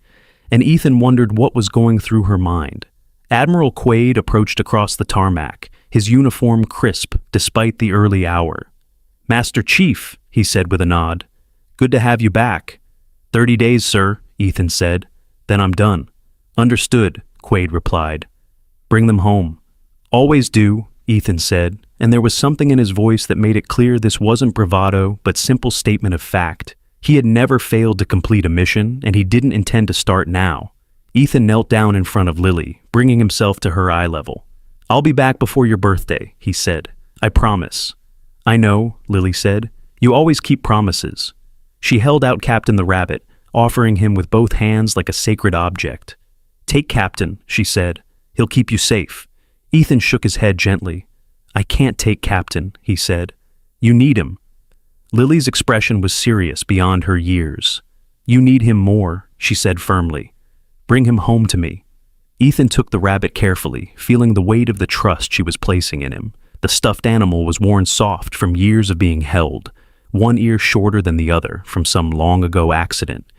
Speaker 1: and Ethan wondered what was going through her mind. Admiral Quaid approached across the tarmac, his uniform crisp despite the early hour. Master Chief, he said with a nod. Good to have you back. 30 days, sir, Ethan said. Then I'm done. Understood, Quaid replied. Bring them home. Always do, Ethan said, and there was something in his voice that made it clear this wasn't bravado but simple statement of fact. He had never failed to complete a mission, and he didn't intend to start now. Ethan knelt down in front of Lily, bringing himself to her eye level. I'll be back before your birthday, he said. I promise. I know, Lily said. You always keep promises. She held out Captain the Rabbit, offering him with both hands like a sacred object. Take Captain, she said. He'll keep you safe. Ethan shook his head gently. I can't take Captain, he said. You need him. Lily's expression was serious beyond her years. You need him more, she said firmly. Bring him home to me. Ethan took the rabbit carefully, feeling the weight of the trust she was placing in him. The stuffed animal was worn soft from years of being held, one ear shorter than the other from some long-ago accident,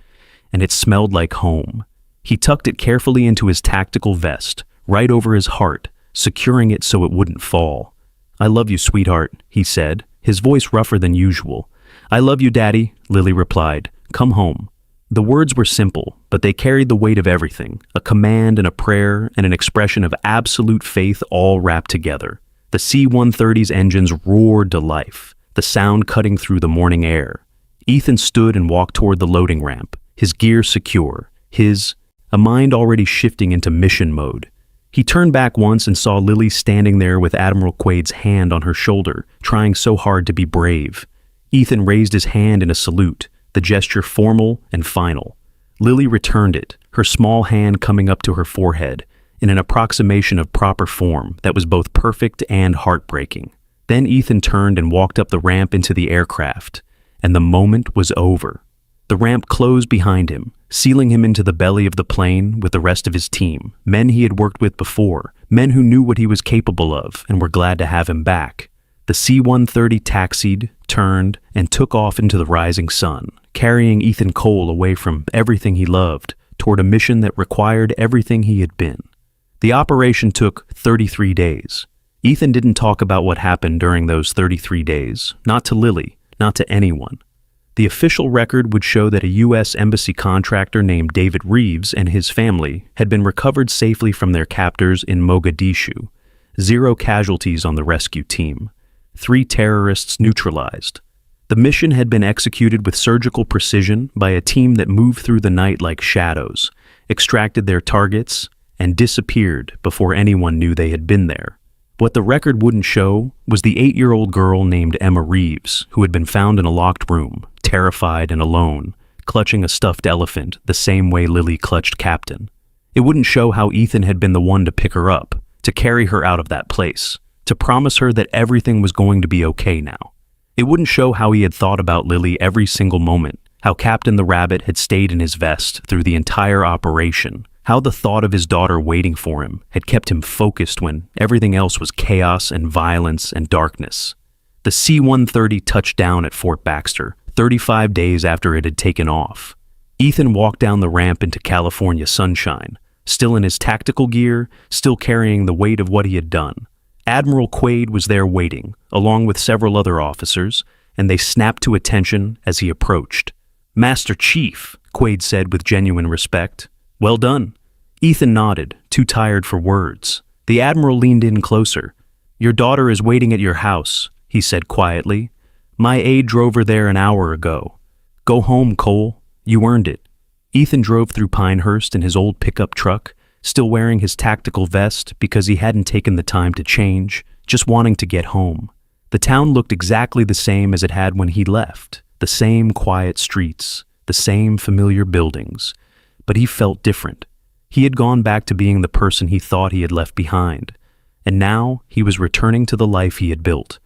Speaker 1: and it smelled like home. He tucked it carefully into his tactical vest, right over his heart, securing it so it wouldn't fall. I love you, sweetheart, he said, his voice rougher than usual. I love you, Daddy, Lily replied. Come home. The words were simple, but they carried the weight of everything, a command and a prayer and an expression of absolute faith all wrapped together. The C-130's engines roared to life, the sound cutting through the morning air. Ethan stood and walked toward the loading ramp, his gear secure, a mind already shifting into mission mode. He turned back once and saw Lily standing there with Admiral Quaid's hand on her shoulder, trying so hard to be brave. Ethan raised his hand in a salute, the gesture formal and final. Lily returned it, her small hand coming up to her forehead, in an approximation of proper form that was both perfect and heartbreaking. Then Ethan turned and walked up the ramp into the aircraft, and the moment was over. The ramp closed behind him, sealing him into the belly of the plane with the rest of his team, men he had worked with before, men who knew what he was capable of and were glad to have him back. The C-130 taxied, turned, and took off into the rising sun, carrying Ethan Cole away from everything he loved toward a mission that required everything he had been. The operation took 33 days. Ethan didn't talk about what happened during those 33 days, not to Lily, not to anyone. The official record would show that a U.S. Embassy contractor named David Reeves and his family had been recovered safely from their captors in Mogadishu. 0 casualties on the rescue team. 3 terrorists neutralized. The mission had been executed with surgical precision by a team that moved through the night like shadows, extracted their targets, and disappeared before anyone knew they had been there. What the record wouldn't show was the 8-year-old girl named Emma Reeves, who had been found in a locked room, terrified and alone, clutching a stuffed elephant the same way Lily clutched Captain. It wouldn't show how Ethan had been the one to pick her up, to carry her out of that place, to promise her that everything was going to be okay now. It wouldn't show how he had thought about Lily every single moment, how Captain the Rabbit had stayed in his vest through the entire operation, how the thought of his daughter waiting for him had kept him focused when everything else was chaos and violence and darkness. The C-130 touched down at Fort Baxter, 35 days after it had taken off. Ethan walked down the ramp into California sunshine, still in his tactical gear, still carrying the weight of what he had done. Admiral Quaid was there waiting, along with several other officers, and they snapped to attention as he approached. "Master Chief," Quaid said with genuine respect. "Well done." Ethan nodded, too tired for words. The Admiral leaned in closer. "Your daughter is waiting at your house," he said quietly. "My aide drove her there an hour ago. Go home, Cole. You earned it." Ethan drove through Pinehurst in his old pickup truck, still wearing his tactical vest because he hadn't taken the time to change, just wanting to get home. The town looked exactly the same as it had when he left, the same quiet streets, the same familiar buildings. But he felt different. He had gone back to being the person he thought he had left behind, and now he was returning to the life he had built,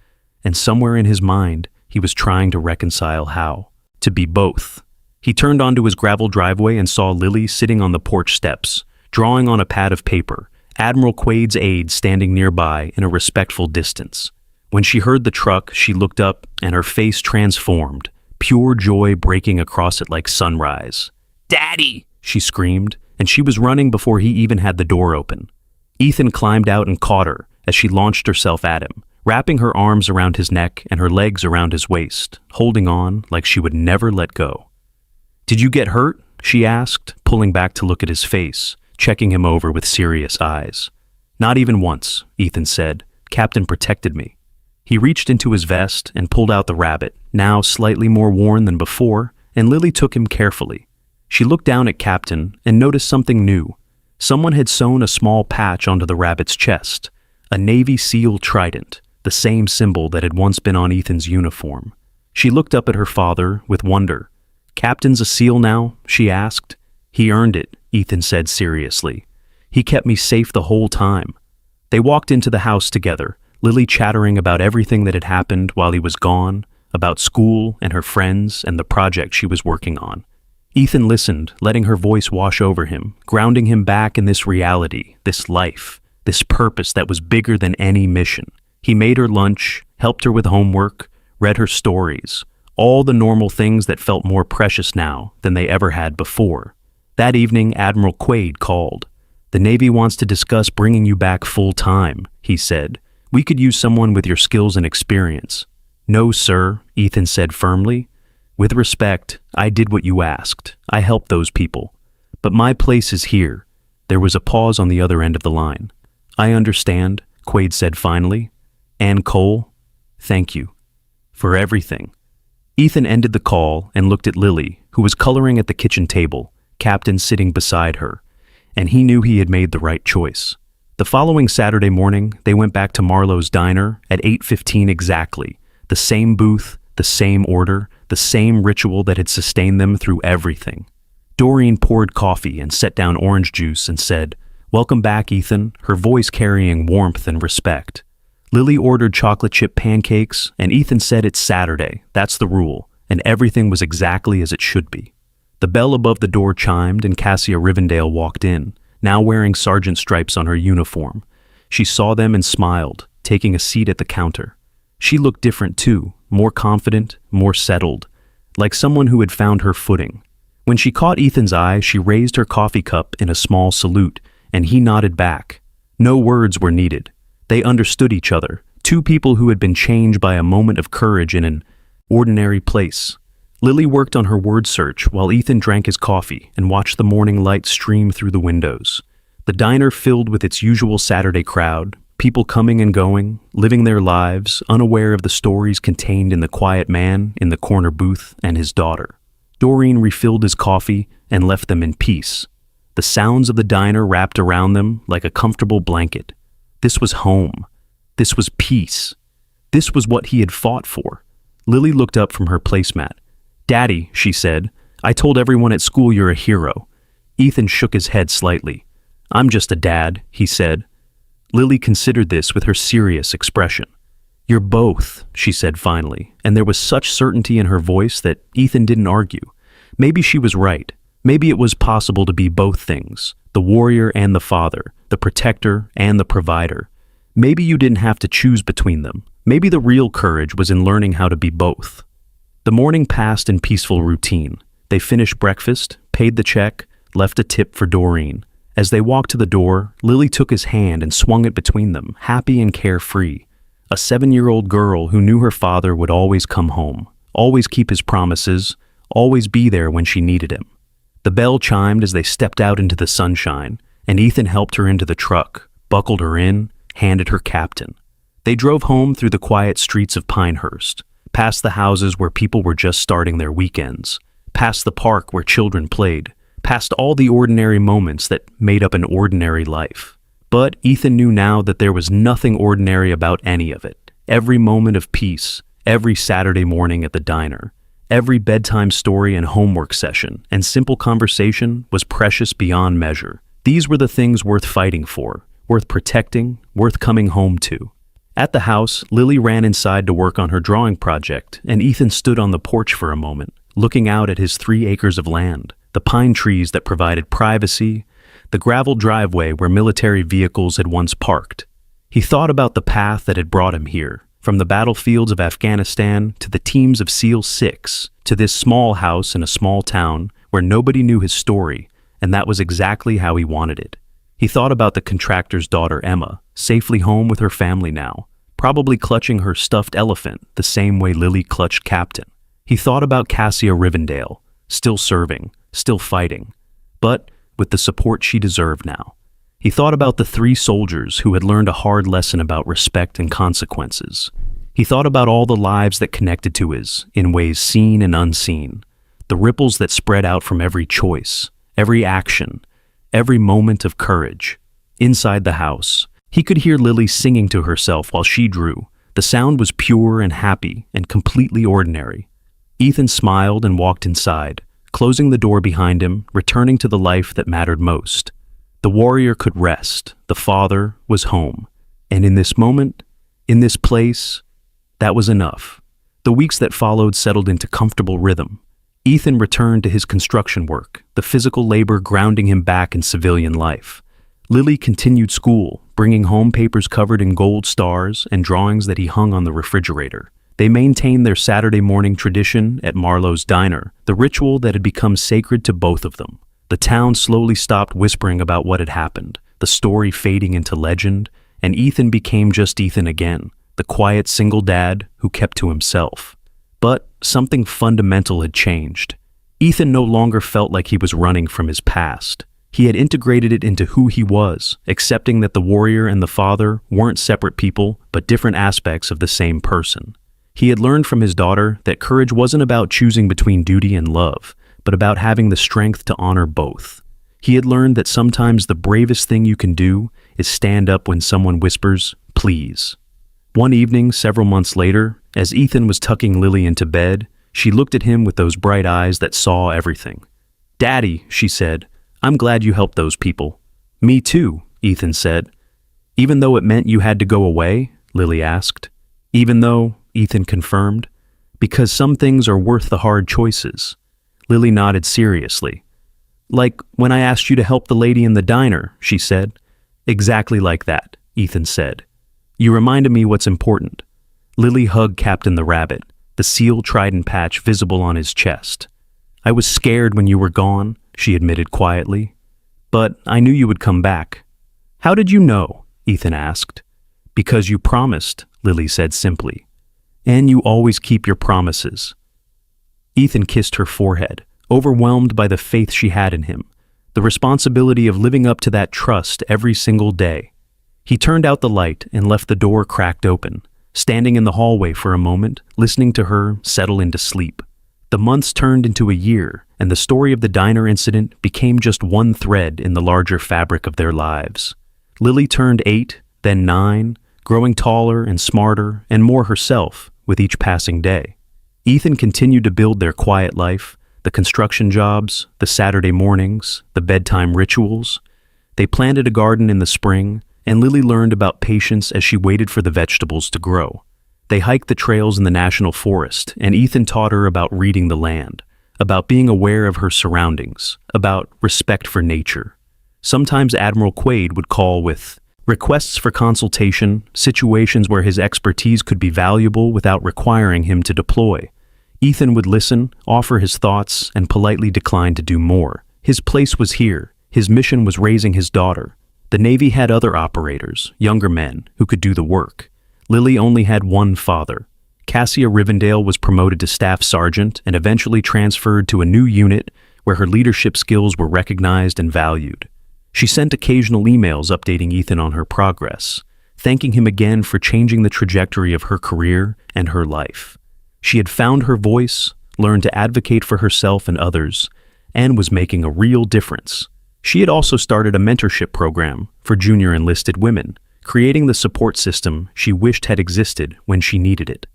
Speaker 1: and somewhere in his mind, he was trying to reconcile how to be both. He turned onto his gravel driveway and saw Lily sitting on the porch steps, drawing on a pad of paper, Admiral Quaid's aide standing nearby in a respectful distance. When she heard the truck, she looked up and her face transformed, pure joy breaking across it like sunrise. "Daddy!" she screamed, and she was running before he even had the door open. Ethan climbed out and caught her as she launched herself at him, wrapping her arms around his neck and her legs around his waist, holding on like she would never let go. "Did you get hurt?" she asked, pulling back to look at his face, checking him over with serious eyes. "Not even once," Ethan said. "Captain protected me." He reached into his vest and pulled out the rabbit, now slightly more worn than before, and Lily took him carefully. She looked down at Captain and noticed something new. Someone had sewn a small patch onto the rabbit's chest, a Navy SEAL trident, the same symbol that had once been on Ethan's uniform. She looked up at her father with wonder. "Captain's a SEAL now?" she asked. "He earned it," Ethan said seriously. "He kept me safe the whole time." They walked into the house together, Lily chattering about everything that had happened while he was gone, about school and her friends and the project she was working on. Ethan listened, letting her voice wash over him, grounding him back in this reality, this life, this purpose that was bigger than any mission. He made her lunch, helped her with homework, read her stories, all the normal things that felt more precious now than they ever had before. That evening, Admiral Quaid called. "The Navy wants to discuss bringing you back full-time," he said. "We could use someone with your skills and experience." "No, sir," Ethan said firmly. "With respect, I did what you asked. I helped those people. But my place is here." There was a pause on the other end of the line. "I understand," Quaid said finally. "And Cole, thank you for everything." Ethan ended the call and looked at Lily, who was coloring at the kitchen table, Captain sitting beside her, and he knew he had made the right choice. The following Saturday morning, they went back to Marlowe's diner at 8:15 exactly, the same booth, the same order, the same ritual that had sustained them through everything. Doreen poured coffee and set down orange juice and said, "Welcome back, Ethan," her voice carrying warmth and respect. Lily ordered chocolate chip pancakes, and Ethan said it's Saturday, that's the rule, and everything was exactly as it should be. The bell above the door chimed and Cassia Rivendell walked in, now wearing sergeant stripes on her uniform. She saw them and smiled, taking a seat at the counter. She looked different too, more confident, more settled, like someone who had found her footing. When she caught Ethan's eye, she raised her coffee cup in a small salute, and he nodded back. No words were needed. They understood each other, two people who had been changed by a moment of courage in an ordinary place. Lily worked on her word search while Ethan drank his coffee and watched the morning light stream through the windows. The diner filled with its usual Saturday crowd, people coming and going, living their lives, unaware of the stories contained in the quiet man in the corner booth and his daughter. Doreen refilled his coffee and left them in peace. The sounds of the diner wrapped around them like a comfortable blanket. This was home. This was peace. This was what he had fought for. Lily looked up from her placemat. "Daddy," she said, I told everyone at school you're a hero." Ethan shook his head slightly. "I'm just a dad," he said. Lily considered this with her serious expression. "You're both," she said finally, and there was such certainty in her voice that Ethan didn't argue. Maybe she was right. Maybe it was possible to be both things, the warrior and the father, the protector and the provider. Maybe you didn't have to choose between them. Maybe the real courage was in learning how to be both. The morning passed in peaceful routine. They finished breakfast, paid the check, left a tip for Doreen. As they walked to the door, Lily took his hand and swung it between them, happy and carefree. A 7-year-old girl who knew her father would always come home, always keep his promises, always be there when she needed him. The bell chimed as they stepped out into the sunshine, and Ethan helped her into the truck, buckled her in, handed her captain. They drove home through the quiet streets of Pinehurst, past the houses where people were just starting their weekends, past the park where children played, past all the ordinary moments that made up an ordinary life. But Ethan knew now that there was nothing ordinary about any of it. Every moment of peace, every Saturday morning at the diner, every bedtime story and homework session and simple conversation was precious beyond measure. These were the things worth fighting for, worth protecting, worth coming home to. At the house, Lily ran inside to work on her drawing project, and Ethan stood on the porch for a moment, looking out at his 3 acres of land, the pine trees that provided privacy, the gravel driveway where military vehicles had once parked. He thought about the path that had brought him here, from the battlefields of Afghanistan to the teams of SEAL 6, to this small house in a small town where nobody knew his story, and that was exactly how he wanted it. He thought about the contractor's daughter Emma, safely home with her family now, probably clutching her stuffed elephant the same way Lily clutched Captain. He thought about Cassia Rivendell, still serving, still fighting, but with the support she deserved now. He thought about the 3 soldiers who had learned a hard lesson about respect and consequences. He thought about all the lives that connected to his, in ways seen and unseen, the ripples that spread out from every choice, every action, every moment of courage. Inside the house, he could hear Lily singing to herself while she drew. The sound was pure and happy and completely ordinary. Ethan smiled and walked inside, closing the door behind him, returning to the life that mattered most. The warrior could rest. The father was home. And in this moment, in this place, that was enough. The weeks that followed settled into comfortable rhythm. Ethan returned to his construction work, the physical labor grounding him back in civilian life. Lily continued school, bringing home papers covered in gold stars and drawings that he hung on the refrigerator. They maintained their Saturday morning tradition at Marlowe's Diner, the ritual that had become sacred to both of them. The town slowly stopped whispering about what had happened, the story fading into legend, and Ethan became just Ethan again, the quiet single dad who kept to himself. But something fundamental had changed. Ethan no longer felt like he was running from his past. He had integrated it into who he was, accepting that the warrior and the father weren't separate people, but different aspects of the same person. He had learned from his daughter that courage wasn't about choosing between duty and love, but about having the strength to honor both. He had learned that sometimes the bravest thing you can do is stand up when someone whispers, "Please." One evening, several months later, as Ethan was tucking Lily into bed, she looked at him with those bright eyes that saw everything. "Daddy," she said, "I'm glad you helped those people." "Me too," Ethan said. "Even though it meant you had to go away?" Lily asked. "Even though," Ethan confirmed, "because some things are worth the hard choices." Lily nodded seriously. "Like when I asked you to help the lady in the diner," she said. "Exactly like that," Ethan said. "You reminded me what's important." Lily hugged Captain the Rabbit, the seal trident patch visible on his chest. "I was scared when you were gone," she admitted quietly. "But I knew you would come back." "How did you know?" Ethan asked. "Because you promised," Lily said simply. "And you always keep your promises." Ethan kissed her forehead, overwhelmed by the faith she had in him, the responsibility of living up to that trust every single day. He turned out the light and left the door cracked open, standing in the hallway for a moment, listening to her settle into sleep. The months turned into a year, and the story of the diner incident became just one thread in the larger fabric of their lives. Lily turned 8, then 9, growing taller and smarter and more herself with each passing day. Ethan continued to build their quiet life, The construction jobs, the Saturday mornings, the bedtime rituals. They planted a garden in the spring, and Lily learned about patience as she waited for the vegetables to grow. They hiked the trails in the national forest, and Ethan taught her about reading the land, about being aware of her surroundings, about respect for nature. Sometimes Admiral Quaid would call with requests for consultation, situations where his expertise could be valuable without requiring him to deploy. Ethan would listen, offer his thoughts, and politely decline to do more. His place was here. His mission was raising his daughter. The Navy had other operators, younger men, who could do the work. Lily only had one father. Cassia Rivendell was promoted to staff sergeant and eventually transferred to a new unit where her leadership skills were recognized and valued. She sent occasional emails updating Ethan on her progress, thanking him again for changing the trajectory of her career and her life. She had found her voice, learned to advocate for herself and others, and was making a real difference. She had also started a mentorship program for junior enlisted women, creating the support system she wished had existed when she needed it.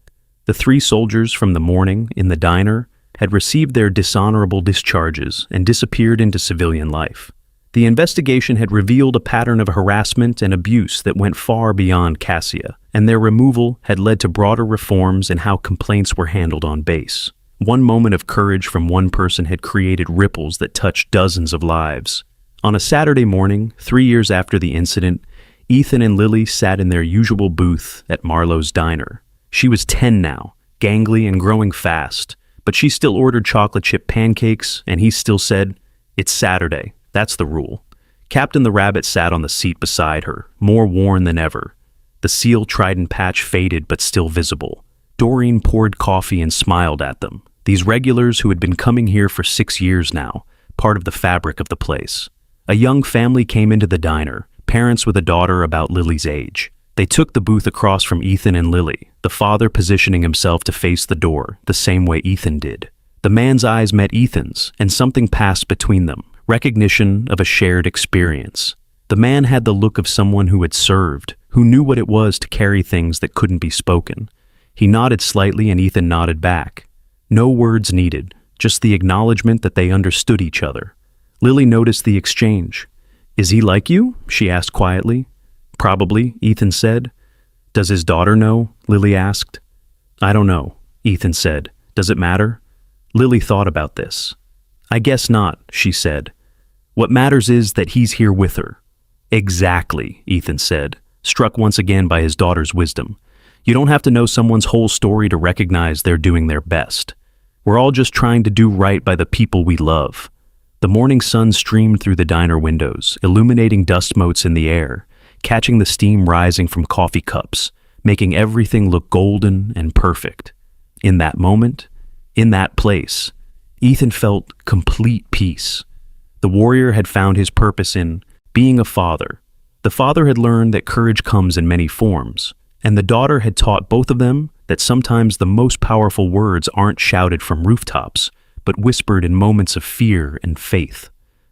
Speaker 1: The 3 soldiers from the morning in the diner had received their dishonorable discharges and disappeared into civilian life. The investigation had revealed a pattern of harassment and abuse that went far beyond Cassia, and their removal had led to broader reforms in how complaints were handled on base. One moment of courage from one person had created ripples that touched dozens of lives. On a Saturday morning, 3 years after the incident, Ethan and Lily sat in their usual booth at Marlowe's diner. She was 10 now, gangly and growing fast, but she still ordered chocolate chip pancakes, and he still said, "It's Saturday. That's the rule." Captain the Rabbit sat on the seat beside her, more worn than ever. The seal trident patch faded but still visible. Doreen poured coffee and smiled at them. These regulars who had been coming here for 6 years now, part of the fabric of the place. A young family came into the diner, parents with a daughter about Lily's age. They took the booth across from Ethan and Lily, the father positioning himself to face the door, the same way Ethan did. The man's eyes met Ethan's, and something passed between them, recognition of a shared experience. The man had the look of someone who had served, who knew what it was to carry things that couldn't be spoken. He nodded slightly and Ethan nodded back. No words needed, just the acknowledgement that they understood each other. Lily noticed the exchange. "Is he like you?" she asked quietly. "Probably," Ethan said. "Does his daughter know?" Lily asked. "I don't know," Ethan said. "Does it matter?" Lily thought about this. "I guess not," she said. "What matters is that he's here with her." "Exactly," Ethan said, struck once again by his daughter's wisdom. "You don't have to know someone's whole story to recognize they're doing their best. We're all just trying to do right by the people we love." The morning sun streamed through the diner windows, illuminating dust motes in the air, catching the steam rising from coffee cups, making everything look golden and perfect. In that moment, in that place, Ethan felt complete peace. The warrior had found his purpose in being a father. The father had learned that courage comes in many forms, and the daughter had taught both of them that sometimes the most powerful words aren't shouted from rooftops, but whispered in moments of fear and faith.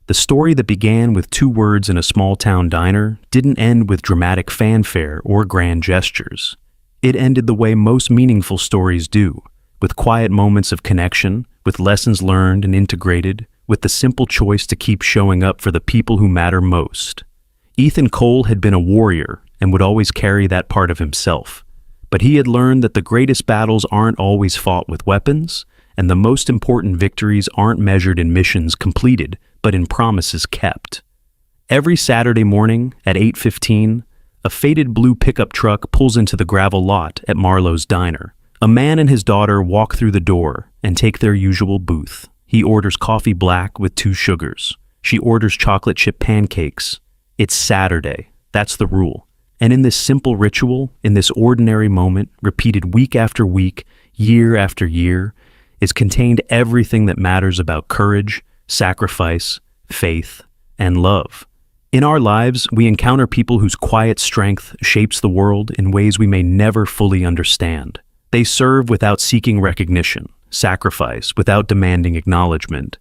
Speaker 1: The story that began with 2 words in a small-town diner didn't end with dramatic fanfare or grand gestures. It ended the way most meaningful stories do, with quiet moments of connection, with lessons learned and integrated, with the simple choice to keep showing up for the people who matter most. Ethan Cole had been a warrior and would always carry that part of himself, but he had learned that the greatest battles aren't always fought with weapons, and the most important victories aren't measured in missions completed, but in promises kept. Every Saturday morning at 8:15, a faded blue pickup truck pulls into the gravel lot at Marlowe's diner. A man and his daughter walk through the door and take their usual booth. He orders coffee black with 2 sugars. She orders chocolate chip pancakes. It's Saturday. That's the rule. And in this simple ritual, in this ordinary moment, repeated week after week, year after year, is contained everything that matters about courage, sacrifice, faith, and love. In our lives, we encounter people whose quiet strength shapes the world in ways we may never fully understand. They serve without seeking recognition, sacrifice without demanding acknowledgement,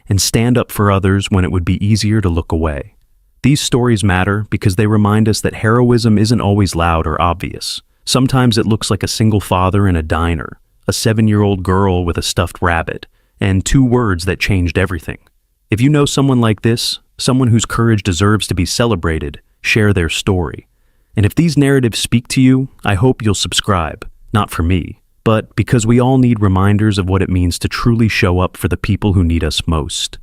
Speaker 1: and stand up for others when it would be easier to look away. These stories matter because they remind us that heroism isn't always loud or obvious. Sometimes it looks like a single father in a diner, a 7-year-old girl with a stuffed rabbit, and 2 words that changed everything. If you know someone like this, someone whose courage deserves to be celebrated, share their story. And if these narratives speak to you, I hope you'll subscribe, not for me, but because we all need reminders of what it means to truly show up for the people who need us most.